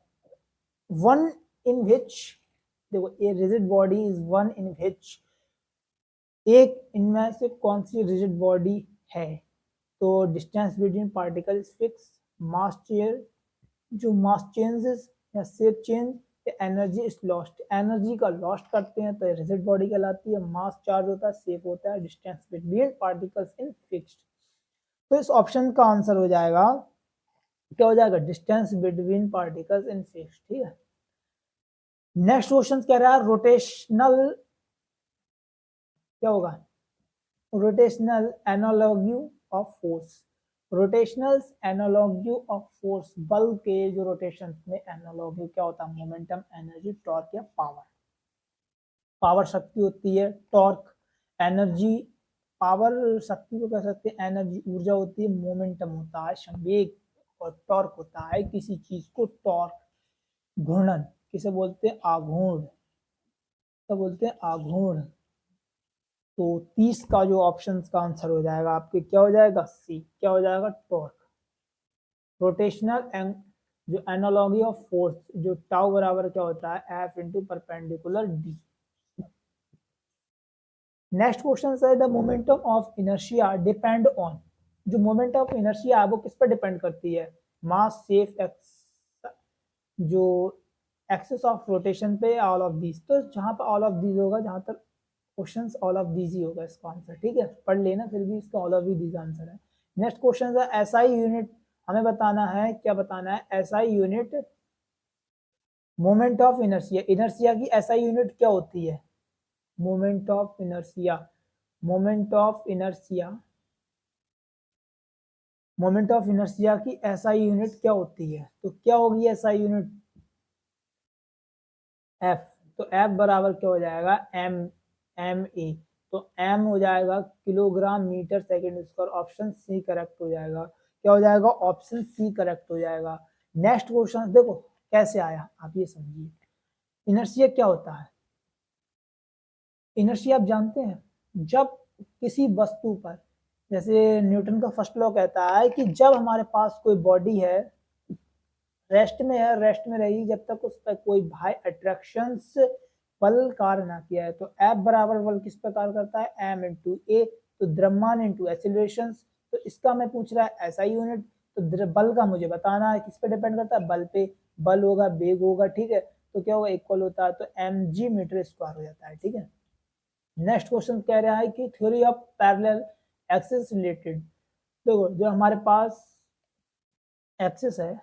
वन इन विच, देखो a rigid body is one in which, एक इनमें से कौन सी रिजिड बॉडी है। तो distance between particle is fix, mass chair, जो मास चेंजेस या shape change, energy is lost, energy का लॉस्ट करते हैं तो रिजिड बॉडी कहलाती है। मास चार्ज होता है, शेप होता है, distance between particles in fixed. तो इस ऑप्शन का आंसर हो जाएगा, क्या हो जाएगा, distance between particles in fixed, ठीक है। नेक्स्ट क्वेश्चन कह रहा है रोटेशनल, क्या होगा, rotational analogy of force, rotational analogy of force, बल के जो रोटेशन में एनालॉगी क्या होता है, मोमेंटम, एनर्जी, टॉर्क या पावर। पावर शक्ति होती है, टॉर्क एनर्जी, पावर शक्ति को कह सकते हैं, एनर्जी ऊर्जा होती है, मोमेंटम होता है संवेग, और टॉर्क होता है किसी चीज को टॉर्क, घूर्णन, किसे बोलते हैं आघूर्ण, क्या बोलते हैं आघूर्ण। तो 30 का जो ऑप्शन का आंसर हो जाएगा आपके क्या हो जाएगा, सी, क्या हो जाएगा टॉर्क। रोटेशनल जो एनालॉगी ऑफ फोर्स, जो टाउ बराबर क्या होता है F into perpendicular d. Next question है the momentum of inertia depend on, जो मोमेंट ऑफ इनर्शिया है वो किस पर डिपेंड करती है, मास, सेफ एक्स, जो एक्सिस ऑफ रोटेशन पे, ऑल ऑफ दीज। तो जहां पर ऑल ऑफ दीज होगा, जहां तक क्वेश्चन ऑल ऑफ दीज ही होगा इसका आंसर, ठीक है, पढ़ लेना फिर भी इसका ऑल ऑफ दीज आंसर है। नेक्स्ट क्वेश्चन है एसआई यूनिट, हमें बताना है, क्या बताना है, SI unit moment of inertia, inertia की एसआई यूनिट क्या होती है, moment of inertia, moment of inertia, moment of inertia की एसआई यूनिट क्या होती है, तो क्या होगी एसआई यूनिट, एफ। तो एफ बराबर क्या हो जाएगा, एम ए, तो एम हो जाएगा kilogram metre second square, option C correct हो जाएगा, क्या हो जाएगा, ऑप्शन सी करेक्ट हो जाएगा। नेक्स्ट क्वेश्चन देखो कैसे आया, आप ये समझिए, इनर्शिया क्या होता है, इनर्शिया आप जानते हैं, जब किसी वस्तु पर, जैसे न्यूटन का फर्स्ट लॉ कहता है कि जब हमारे पास कोई बॉडी है, रेस्ट में है, रेस्ट में रहेगी जब तक उस पर कोई भाई अट्रैक्शन बल कार्य ना किया है। तो एफ बराबर बल किस पर कार्य करता है, एम इंटू ए, तो द्रव्यमान इंटू एक्सीलरेशन। तो इसका मैं पूछ रहा है ऐसा यूनिट, तो बल का मुझे बताना है, किस पे डिपेंड करता है, बल पे, बल होगा वेग होगा, ठीक है, तो क्या होगा इक्वल होता है, तो एम जी मीटर स्क्वायर हो जाता है, ठीक है। नेक्स्ट क्वेश्चन कह रहा है कि theory of parallel axis related, देखो जो हमारे पास एक्सिस है,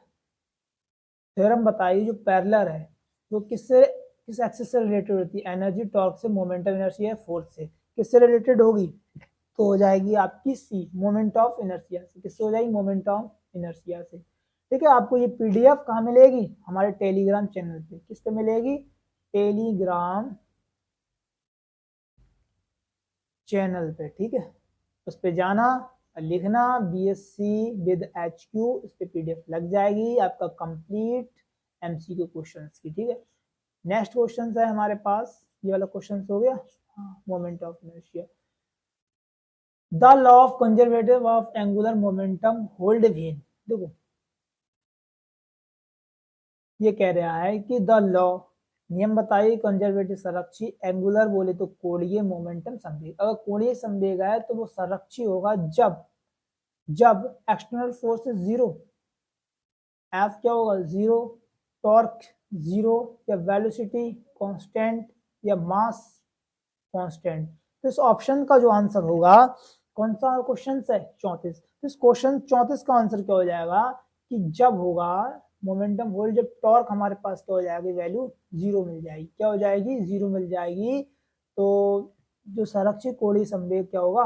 थ्योरम बताइए जो पैरेलल है वो किससे, किस एक्सिस से रिलेटेड होती है, एनर्जी, टॉर्क से, मोमेंटम इनर्शिया, फोर्स से, किससे रिलेटेड होगी, तो हो जाएगी आपकी सी, मोमेंट ऑफ इनर्शिया से, किससे हो जाएगी, मोमेंट ऑफ इनर्शिया से, ठीक है। आपको ये पीडीएफ कहाँ मिलेगी, हमारे टेलीग्राम चैनल पे, किस पे मिलेगी, टेलीग्राम चैनल पे, ठीक है, उस पे जाना, लिखना BSc विद HQ, इस पे PDF लग जाएगी आपका कंप्लीट MCQ क्वेश्चंस की, ठीक है। नेक्स्ट क्वेश्चन है हमारे पास, ये वाला क्वेश्चन हो गया, moment of inertia. The law of conservative of angular momentum hold when, देखो ये कह रहा है कि द लॉ, नियम बताइए कंजर्वेटिव संरक्षी, एंगुलर बोले तो कोणीय मोमेंटम संवेग, अगर कोणीय संवेग है तो वो संरक्षी होगा जब जब एक्सटर्नल फोर्स जीरो, एफ क्या होगा जीरो, टॉर्क जीरो, या वेलोसिटी कांस्टेंट, या मास कांस्टेंट। तो इस ऑप्शन का जो आंसर होगा, कौन सा क्वेश्चन है 34, तो इस क्वेश्चन 34 का आंसर क्या हो जाएगा कि जब होगा मोमेंटम होल्ड, जब टॉर्क हमारे पास क्या हो जाएगी, वैल्यू जीरो मिल जाएगी, क्या हो जाएगी, जीरो मिल जाएगी। तो जो संरक्षित कोणीय संवेग क्या होगा,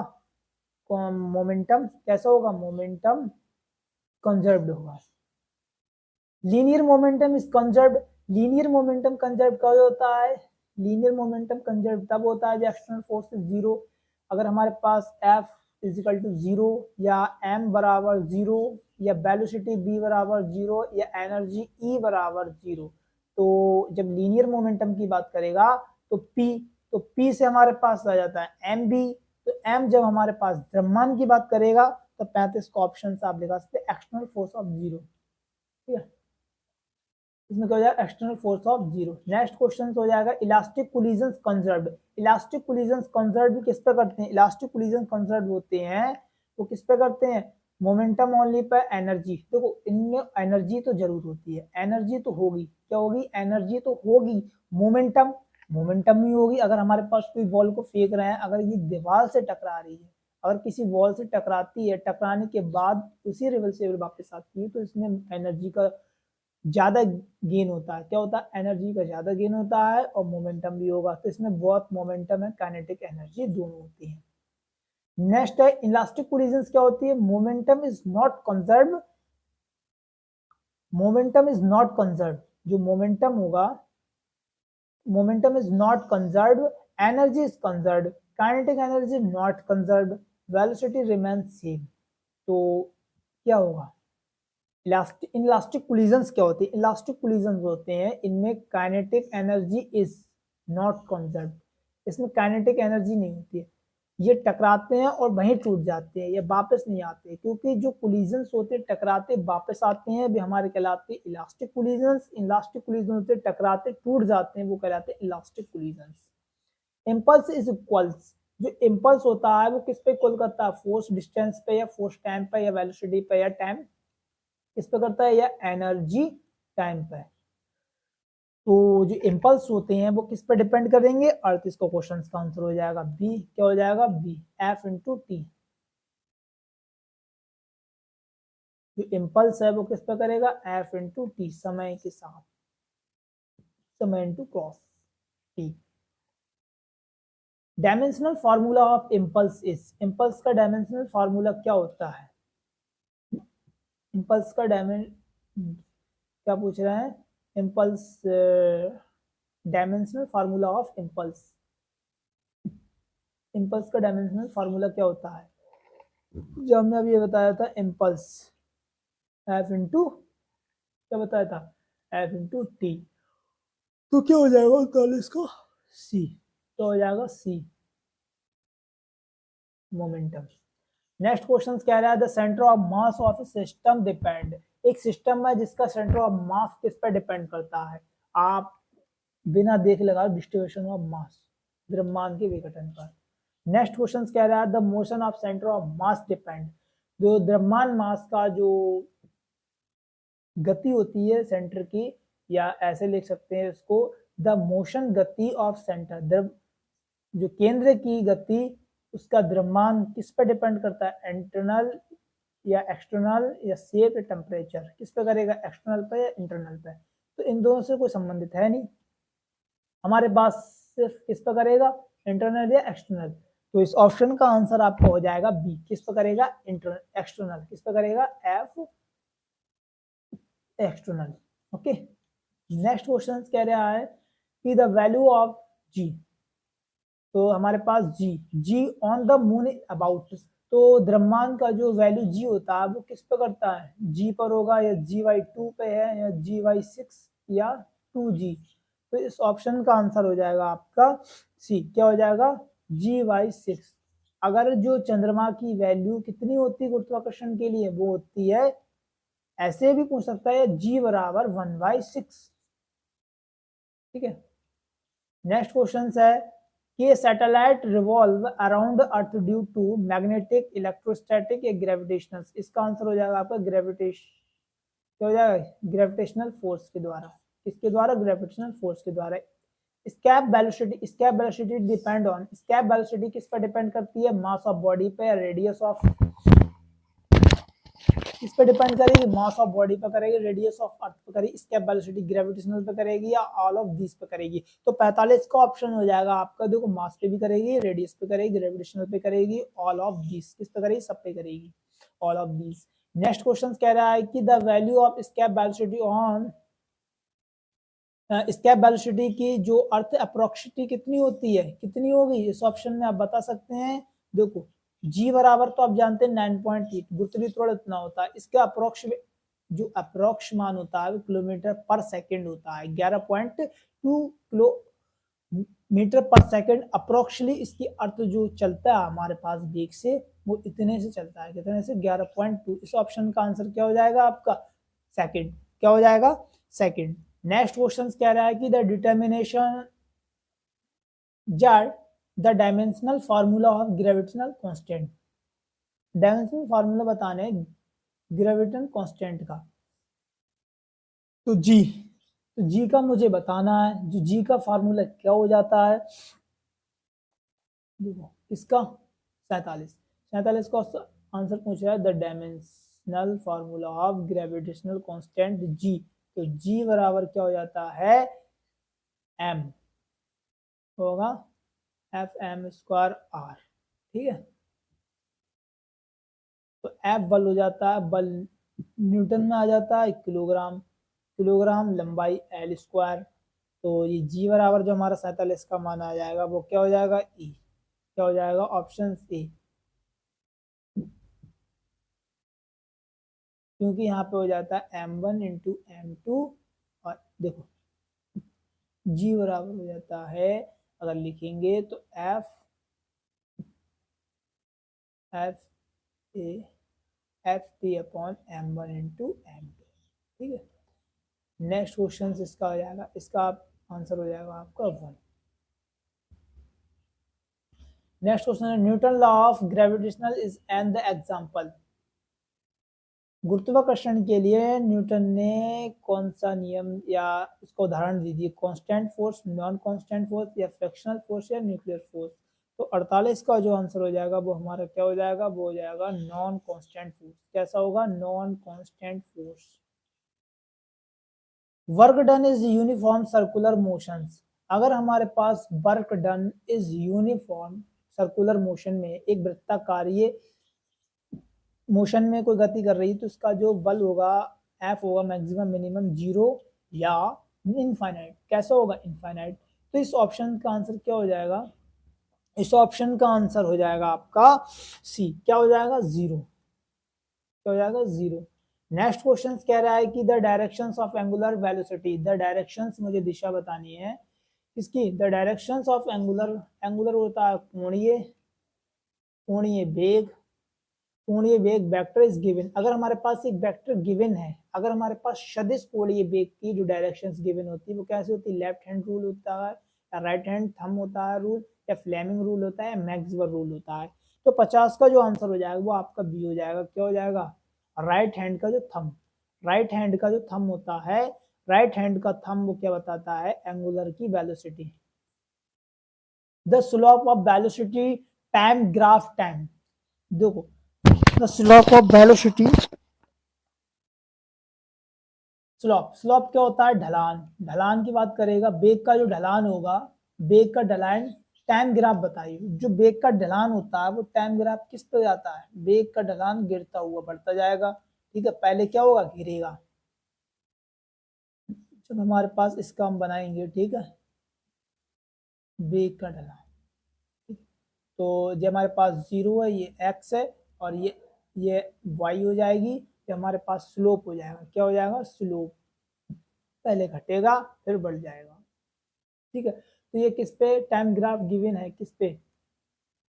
मोमेंटम कैसा होगा, मोमेंटम कंजर्व्ड होगा। Linear momentum is conserved, linear momentum conserve कब होता है, लीनियर मोमेंटम कंजर्व तब होता है जब एक्सटर्नल फोर्स इज जीरो, अगर हमारे पास F इजिकल टू जीरो, या M बराबर जीरो, या वेलोसिटी B बराबर जीरो, या एनर्जी E बराबर जीरो। तो जब लीनियर मोमेंटम की बात करेगा तो P से हमारे पास आ जाता है MB, तो M जब हमारे पास द्रव्यमान की बात करेगा तो 35 का ऑप्शन आप लगा सकते एक्सटर्नल फोर्स ऑफ जीरो, ठीक है, इसमें क्या हो जाएगा, external force of zero. Next question हो जाएगा elastic collisions conserved, elastic collisions conserved किस पे करते हैं, इलास्टिक कोलिजन कंजर्व्ड होते हैं वो किस पे करते हैं, मोमेंटम ओनली पे एनर्जी, देखो इनमें एनर्जी तो जरूर होती है, एनर्जी तो होगी, क्या होगी, एनर्जी तो होगी, मोमेंटम मोमेंटम भी होगी, अगर हमारे पास कोई बॉल को फेंक रहे हैं, अगर ये दीवार से टकरा रही है, अगर किसी वॉल से टकराती है, टकराने के बाद उसी रिवर्सिबल वापस आती है, तो इसमें एनर्जी का ज्यादा गेन होता है, क्या होता है, एनर्जी का ज्यादा गेन होता है, और मोमेंटम भी होगा, तो इसमें बहुत मोमेंटम है, काइनेटिक एनर्जी दोनों होती है। नेक्स्ट है इलास्टिक कोलिजन्स क्या होती है, momentum is not conserve, momentum is not conserve, जो मोमेंटम होगा, momentum is not conserve, energy is conserve, kinetic energy not conserve, velocity remains same. तो क्या होगा, इलास्टिक कोलिजन्स क्या होती है, इलास्टिक कोलिजन्स होते हैं इनमें kinetic energy is not conserve, इसमें काइनेटिक एनर्जी नहीं होती है, ये टकराते हैं और वहीं टूट जाते हैं, ये वापस नहीं आते, क्योंकि जो कोलिजन्स होते हैं टकराते वापस आते हैं भी हमारे कहलाते हैं इलास्टिक कोलिजन्स, इलास्टिक कोलिजन होते टकराते टूट जाते हैं वो कहलाते हैं elastic collisions. Impulse is equals, जो इम्पल्स होता है वो किस पे इक्वल करता है, फोर्स डिस्टेंस पे, या फोर्स टाइम पे, या वेलोसिटी पे, या टाइम किस पे करता है, या एनर्जी टाइम पे। तो जो इम्पल्स होते हैं वो किस पे डिपेंड करेंगे, 38 को क्वेश्चन का आंसर हो जाएगा बी, क्या हो जाएगा बी, एफ इंटू टी। जो इम्पल्स है वो किस पे करेगा, एफ इंटू टी, समय के साथ, समय into cross T. Dimensional formula of impulse is, impulse का डायमेंशनल फार्मूला क्या होता है, इम्पल्स का क्या पूछ रहे हैं, impulse dimensional formula of impulse, impulse का डायमेंशनल फार्मूला क्या होता है, जो हमने अभी ये बताया था, इम्पल्स एफ इंटू क्या बताया था, एफ इंटू टी, तो क्या हो जाएगा 39 का सी, तो हो जाएगा सी मोमेंटम। नेक्स्ट क्वेश्चन कह रहा है the centre of mass of system depend, एक सिस्टम है जिसका सेंटर ऑफ मास किस पर डिपेंड करता है, आप बिना देख लगा डिस्ट्रीब्यूशन ऑफ मास, द्रव्यमान के विघटन पर। नेक्स्ट क्वेश्चन कह रहा है the motion of centre of mass depend, जो द्रव्यमान मास का जो गति होती है सेंटर की, या ऐसे लिख सकते हैं इसको, द मोशन गति ऑफ सेंटर, द्रव जो केंद्र की गति उसका द्रव्यमान किस पर डिपेंड करता है, इंटरनल या एक्सटर्नल, या शेप या टेम्परेचर, किस पे करेगा, एक्सटर्नल पे या इंटरनल पे। तो इन दोनों से कोई संबंधित है नहीं हमारे पास, सिर्फ किस पे करेगा, इंटरनल या एक्सटर्नल। तो इस ऑप्शन का आंसर आपका हो जाएगा बी, किस पे करेगा, इंटरनल एक्सटर्नल, किस पे करेगा, F external. Okay, next question कह रहा है कि द वैल्यू ऑफ जी, तो हमारे पास जी ऑन द मून अबाउट, तो द्रव्यमान का जो वैल्यू जी होता है वो किस पे करता है, जी पर होगा, या GY2 पे है, या GY6, या 2G। तो इस ऑप्शन का आंसर हो जाएगा आपका सी, क्या हो जाएगा, GY6। अगर जो चंद्रमा की वैल्यू कितनी होती है गुरुत्वाकर्षण के लिए, वो होती है, ऐसे भी पूछ सकता है, G बराबर 1/6। ठीक है। नेक्स्ट क्वेश्चन है कि satellite revolve around earth due to magnetic, electrostatic या ग्रेविटेशनल। इसका आंसर हो जाएगा आपका ग्रेविटेशन, क्या हो जाएगा, ग्रेविटेशनल फोर्स के द्वारा। किसके द्वारा, ग्रेविटेशनल फोर्स के द्वारा। Escape velocity depend on, escape velocity किस पर डिपेंड करती है, मास ऑफ बॉडी पे, रेडियस ऑफ, किस पे डिपेंड करेगी, मास ऑफ बॉडी पे करेगी, रेडियस ऑफ अर्थ पे करेगी, स्केप वेलोसिटी ग्रेविटेशनल पे करेगी, या ऑल ऑफ दिस पे करेगी। तो 45 का ऑप्शन हो जाएगा आपका, देखो मास पे भी करेगी, रेडियस पे करेगी, ग्रेविटेशनल पे करेगी, ऑल ऑफ दिस, किस पे करेगी, सब पे करेगी, all of this. Next question कह रहा है कि the value of escape velocity on, escape velocity की जो अर्थ अप्रोक्सिमेटली कितनी होती है, कितनी होगी, इस ऑप्शन में आप बता सकते हैं। देखो जी बराबर तो आप जानते हैं 9.8, गुरुत्वीय त्वरण इतना होता है, इसका अप्रोक्सीमेट जो अप्रोक्स मान होता है वो किलोमीटर पर सेकंड होता है, 11.2 किलोमीटर पर सेकंड अप्रोक्सली इसकी अर्थ जो चलता है हमारे पास वेग से, वो इतने से चलता है, कितने से, 11.2। इस ऑप्शन का आंसर क्या हो जाएगा आपका, सेकंड, क्या हो जाएगा, सेकंड। नेक्स्ट क्वेश्चन कह रहा है कि the determination jar the dimensional formula of gravitational constant, dimensional formula बताने ग्रेविटेशनल कांस्टेंट का। तो जी का मुझे बताना है, जो जी का फार्मूला क्या हो जाता है, देखो इसका 47 का आंसर पूछ रहा है, the dimensional formula of gravitational constant जी। तो जी बराबर क्या हो जाता है, एम होगा F m²r। ठीक है। तो एफ बल हो जाता है, बल न्यूटन में आ जाता है, किलोग्राम, किलोग्राम लंबाई L²। तो ये जी बराबर जो हमारा 47 का मान आ जाएगा वो क्या हो जाएगा, ई, क्या हो जाएगा, ऑप्शन ए। क्योंकि यहाँ पे हो जाता है m1 इंटू m2, और देखो जी बराबर हो जाता है, अगर लिखेंगे तो F A F t/m1 into m2। ठीक है। नेक्स्ट क्वेश्चन इसका हो जाएगा, इसका आंसर हो जाएगा आपका 1। नेक्स्ट क्वेश्चन है Newton law of gravitational is and the example. गुरुत्वाकर्षण के लिए न्यूटन ने कौन सा नियम या इसको उदाहरण दीजिए, constant force, non constant force, या फ्रिक्शनल फोर्स, या न्यूक्लियर फोर्स। तो 48 का जो आंसर हो जाएगा वो हमारा क्या हो जाएगा, वो हो जाएगा नॉन कांस्टेंट फोर्स। कैसा होगा, non constant force. Work done is uniform circular motions. अगर हमारे पास work done is uniform circular motion में, एक वृत्ताकार मोशन में कोई गति कर रही है, तो इसका जो बल होगा एफ होगा मैक्सिमम मिनिमम 0 या इनफाइनाइट। कैसा होगा, इनफाइनाइट। तो इस ऑप्शन का आंसर क्या हो जाएगा, इस ऑप्शन का आंसर हो जाएगा आपका सी, क्या हो जाएगा, 0, क्या हो जाएगा, 0। नेक्स्ट क्वेश्चन कह रहा है कि the directions of angular velocity, the directions मुझे दिशा बतानी है इसकी। The directions of angular, angular होता है कोणीय, कोणीय वेग, कोणीय वेग वेक्टर इज गिवन। अगर हमारे पास एक वेक्टर गिवन है, अगर हमारे पास सदिश कोणीय वेग की जो डायरेक्शंस गिवन होती है वो कैसे होती है, लेफ्ट हैंड रूल होता है, या राइट हैंड थंब होता है रूल, या फ्लेमिंग रूल होता है, या मैक्सवेल रूल होता है। तो 50 का जो आंसर हो जाएगा वो आपका बी हो जाएगा, क्या हो जाएगा, राइट हैंड का जो थंब, राइट हैंड का जो थंब होता है, राइट हैंड का थंब वो क्या बताता है, एंगुलर की velocity. The slope of velocity time graph time. देखो the slope of velocity, slope, slope क्या होता है, ढलान, ढलान की बात करेगा, बेग का जो ढलान होगा, बेग का ढलान, टाइम ग्राफ बताइए, जो बेग का ढलान होता है वो टाइम ग्राफ किस पे जाता है, बेग का ढलान गिरता हुआ बढ़ता जाएगा। ठीक है, पहले क्या होगा, गिरेगा। जब हमारे पास इसका हम बनाएंगे, ठीक है, बेग का ढलान, तो जो हमारे पास 0 है ये x है और ये y हो जाएगी, ये हमारे पास स्लोप हो जाएगा। क्या हो जाएगा? स्लोप। पहले घटेगा फिर बढ़ जाएगा। ठीक है, तो ये किस पे टाइम ग्राफ गिवन है? किस पे?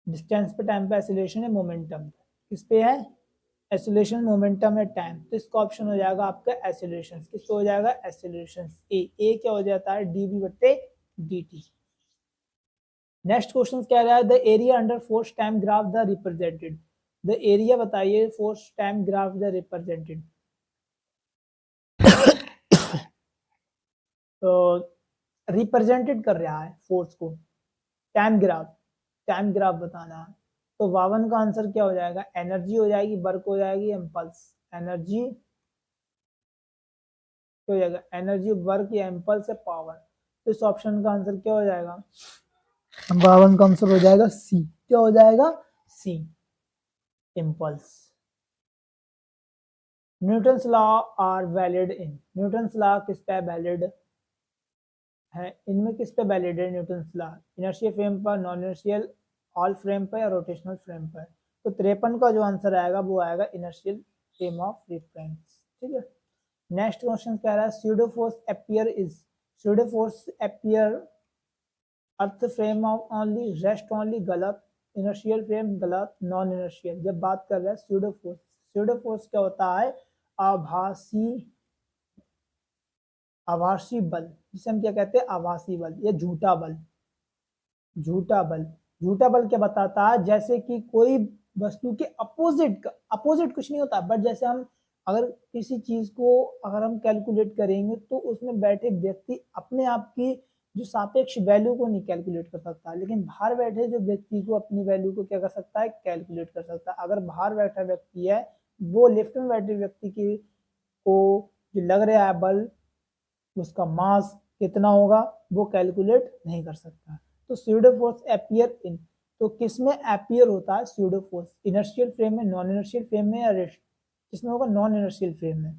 डिस्टेंस पे, टाइम पे, एक्सीलरेशन है, मोमेंटम किस पे है? एक्सीलरेशन, मोमेंटम है, टाइम। तो इसका ऑप्शन हो जाएगा आपका एक्सीलरेशन। किस पे हो जाएगा? एक्सीलरेशन। ए क्या हो जाता है? डीबी बट्टे dt। नेक्स्ट क्वेश्चन कह रहा है the area under force time graph the represented. The area बताइए force time graph the represented. तो रिप्रेजेंटेड कर रहा है फोर्स को, टाइम ग्राफ बताना है। तो वावन का आंसर क्या हो जाएगा? एनर्जी हो जाएगी, वर्क हो जाएगी, इम्पल्स। एनर्जी क्या हो जाएगा? एनर्जी, वर्क या इम्पल्स है, पावर। तो इस ऑप्शन का आंसर क्या हो जाएगा? 52 का आंसर हो जाएगा सी। क्या हो जाएगा? C, impulse. Newton's law are valid in. Newton's law किस पे वैलिड है? इनमें किस पे वैलिड है न्यूटन्स लॉ? इनर्शियल फ्रेम पर, नॉन इनर्शियल, ऑल फ्रेम पर या रोटेशनल फ्रेम पर? तो 53 का जो आंसर आएगा वो आएगा इनर्शियल फ्रेम ऑफ रेफरेंस। ठीक है, नेक्स्ट क्वेश्चन कह रहा है pseudo force appear is. Pseudo force appear earth frame of only, rest only, गलत। इनर्शियल फ्रेम गलत। Non inertial. जब बात कर रहे हैं स्यूडो फोर्स, स्यूडो फोर्स क्या होता है? आभासी, आभासी बल, जिसे हम क्या कहते हैं? आभासी बल या झूठा बल। झूठा बल, झूठा बल क्या बताता है? जैसे कि कोई वस्तु के अपोजिट का, अपोजिट कुछ नहीं होता, बट जैसे हम अगर किसी चीज को अगर हम कैलकुलेट करेंगे तो उसमें बैठे व्यक्ति अपने आप की जो सापेक्ष वैल्यू को नहीं कैलकुलेट कर सकता, लेकिन बाहर बैठे जो व्यक्ति को अपनी वैल्यू को क्या कर सकता है? कैलकुलेट कर सकता है। अगर बाहर बैठा व्यक्ति है, वो लिफ्ट में बैठे व्यक्ति की को जो लग रहा है बल, उसका मास कितना होगा वो कैलकुलेट नहीं कर सकता। तो स्यूडो फोर्स अपीयर इन, तो किसमें अपीयर होता है स्यूडो फोर्स? इनर्शियल फ्रेम में, नॉन इनर्शियल फ्रेम में या रेस्ट? किसमें होगा? नॉन इनर्शियल फ्रेम में।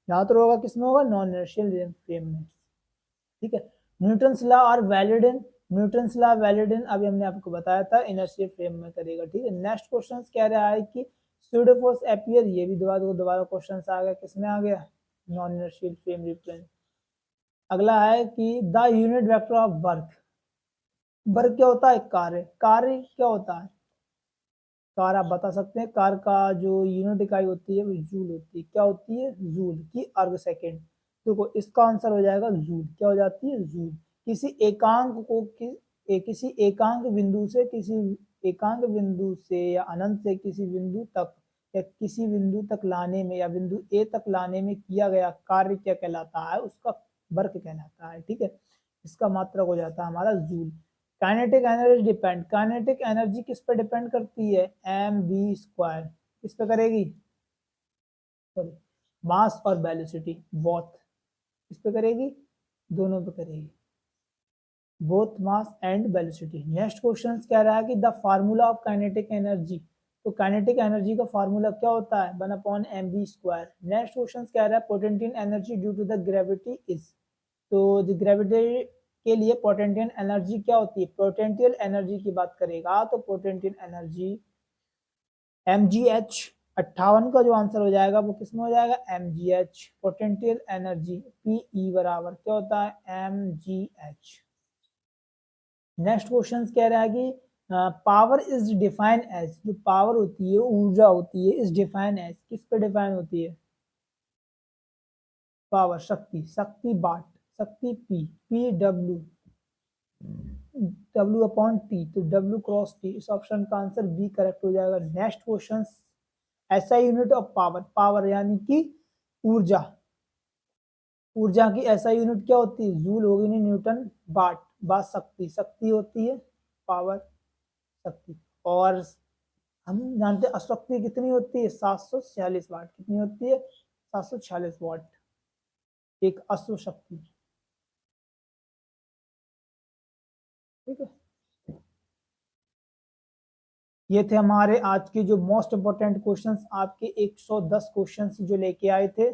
यहाँ तो होगा किसमें होगा? नॉन इनर्शियल फ्रेम में। ठीक है, Newton's law are valid in. Newton's law valid in अभी हमने आपको बताया था इनर्शियल फ्रेम में करेगा। ठीक है, नेक्स्ट क्वेश्चन कह रहा है कि स्यूडो फोर्स अपीयर, ये भी दोबारा क्वेश्चन आ गया, किसमें आ गया? Non inertial frame reference. अगला है कि the unit vector of work. Work क्या होता है? कार्य। कार्य क्या होता है? कार आप बता सकते हैं, कार का जो यूनिट इकाई होती है वो जूल होती है। क्या होती है? जूल की अर्ग सेकेंड। देखो इसका आंसर हो जाएगा जूल। क्या हो जाती है? जूल। किसी एकांक को किसी एकांक बिंदु से, किसी एकांक बिंदु से या अनंत से किसी बिंदु तक या किसी बिंदु तक लाने में या बिंदु ए तक लाने में किया गया कार्य क्या कहलाता है? उसका वर्क कहलाता है। ठीक है, इसका मात्रक हो जाता है हमारा joule. Kinetic energy depend, kinetic energy किस पर डिपेंड करती है? M V square. किस पे करेगी? सॉरी, मास और वेलोसिटी, बोथ किस पे करेगी? दोनों पे करेगी, both mass and velocity. Next question कह रहा है कि the formula of kinetic energy. तो काइनेटिक एनर्जी का फार्मूला क्या होता है? 1/mv²। नेक्स्ट क्वेश्चन कह रहा है potential energy due to the gravity is. तो जो ग्रेविटी के लिए पोटेंशियल एनर्जी क्या होती है? पोटेंशियल एनर्जी की बात करेगा तो पोटेंशियल एनर्जी mgh। 58 का जो आंसर हो जाएगा वो किसमें हो जाएगा? mgh। पोटेंशियल एनर्जी Pe बराबर क्या होता है? mgh। नेक्स्ट क्वेश्चन कह रहा है कि पावर इज डिफाइन एज, जो पावर होती है, ऊर्जा होती है, इज डिफाइन एज, किस पे डिफाइन होती है? पावर, शक्ति, शक्ति वाट, शक्ति P W, W upon T, तो डब्ल्यू क्रॉस टी। इस ऑप्शन का आंसर बी करेक्ट हो जाएगा। नेक्स्ट क्वेश्चन, ऐसा यूनिट ऑफ पावर, पावर यानी कि ऊर्जा, ऊर्जा की ऐसा यूनिट क्या होती है? जूल होगी नहीं, न्यूटन। वाट, वाट शक्ति, शक्ति होती है, पावर शक्ति। और हम जानते हैं अशक्ति कितनी होती है? 746 वाट। कितनी होती है? 746 वाट, एक अश्व शक्ति। ठीक है, ये थे हमारे आज के जो मोस्ट इंपोर्टेंट क्वेश्चंस, आपके 110 क्वेश्चंस जो लेके आए थे।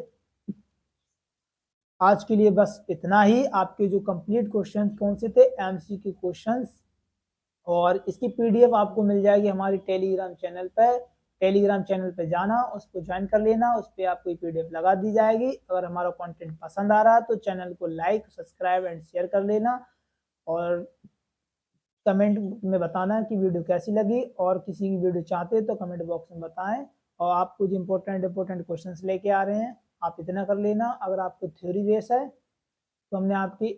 आज के लिए बस इतना ही। आपके जो कंप्लीट क्वेश्चंस कौन से थे? MCQ questions. और इसकी पीडीएफ आपको मिल जाएगी हमारे टेलीग्राम चैनल पर। टेलीग्राम चैनल पे जाना, उसको ज्वाइन कर लेना, उस पर आपको पीडीएफ लगा दी जाएगी। अगर हमारा कंटेंट पसंद आ रहा है तो चैनल को लाइक, सब्सक्राइब एंड शेयर कर लेना, और कमेंट में बताना कि वीडियो कैसी लगी, और किसी की वीडियो चाहते हैं तो कमेंट बॉक्स में बताएं। और आप कुछ इंपॉर्टेंट क्वेश्चंस लेके आ रहे हैं, आप इतना कर लेना। अगर आपको थ्योरी बेस है तो हमने आपकी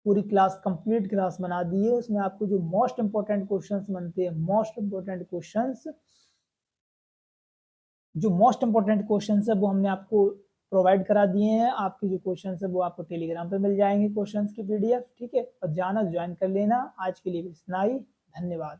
पूरी क्लास कंप्लीट क्लास बना दी है, उसमें आपको जो मोस्ट इंपॉर्टेंट क्वेश्चंस बनते हैं, मोस्ट इंपॉर्टेंट क्वेश्चंस है वो हमने आपको प्रोवाइड करा दिए हैं। आपके जो क्वेश्चंस है वो आपको टेलीग्राम पे मिल जाएंगे, क्वेश्चंस की पीडीएफ, ठीक है। और जाना ज्वाइन कर लेना। आज के लिए इतना ही, धन्यवाद।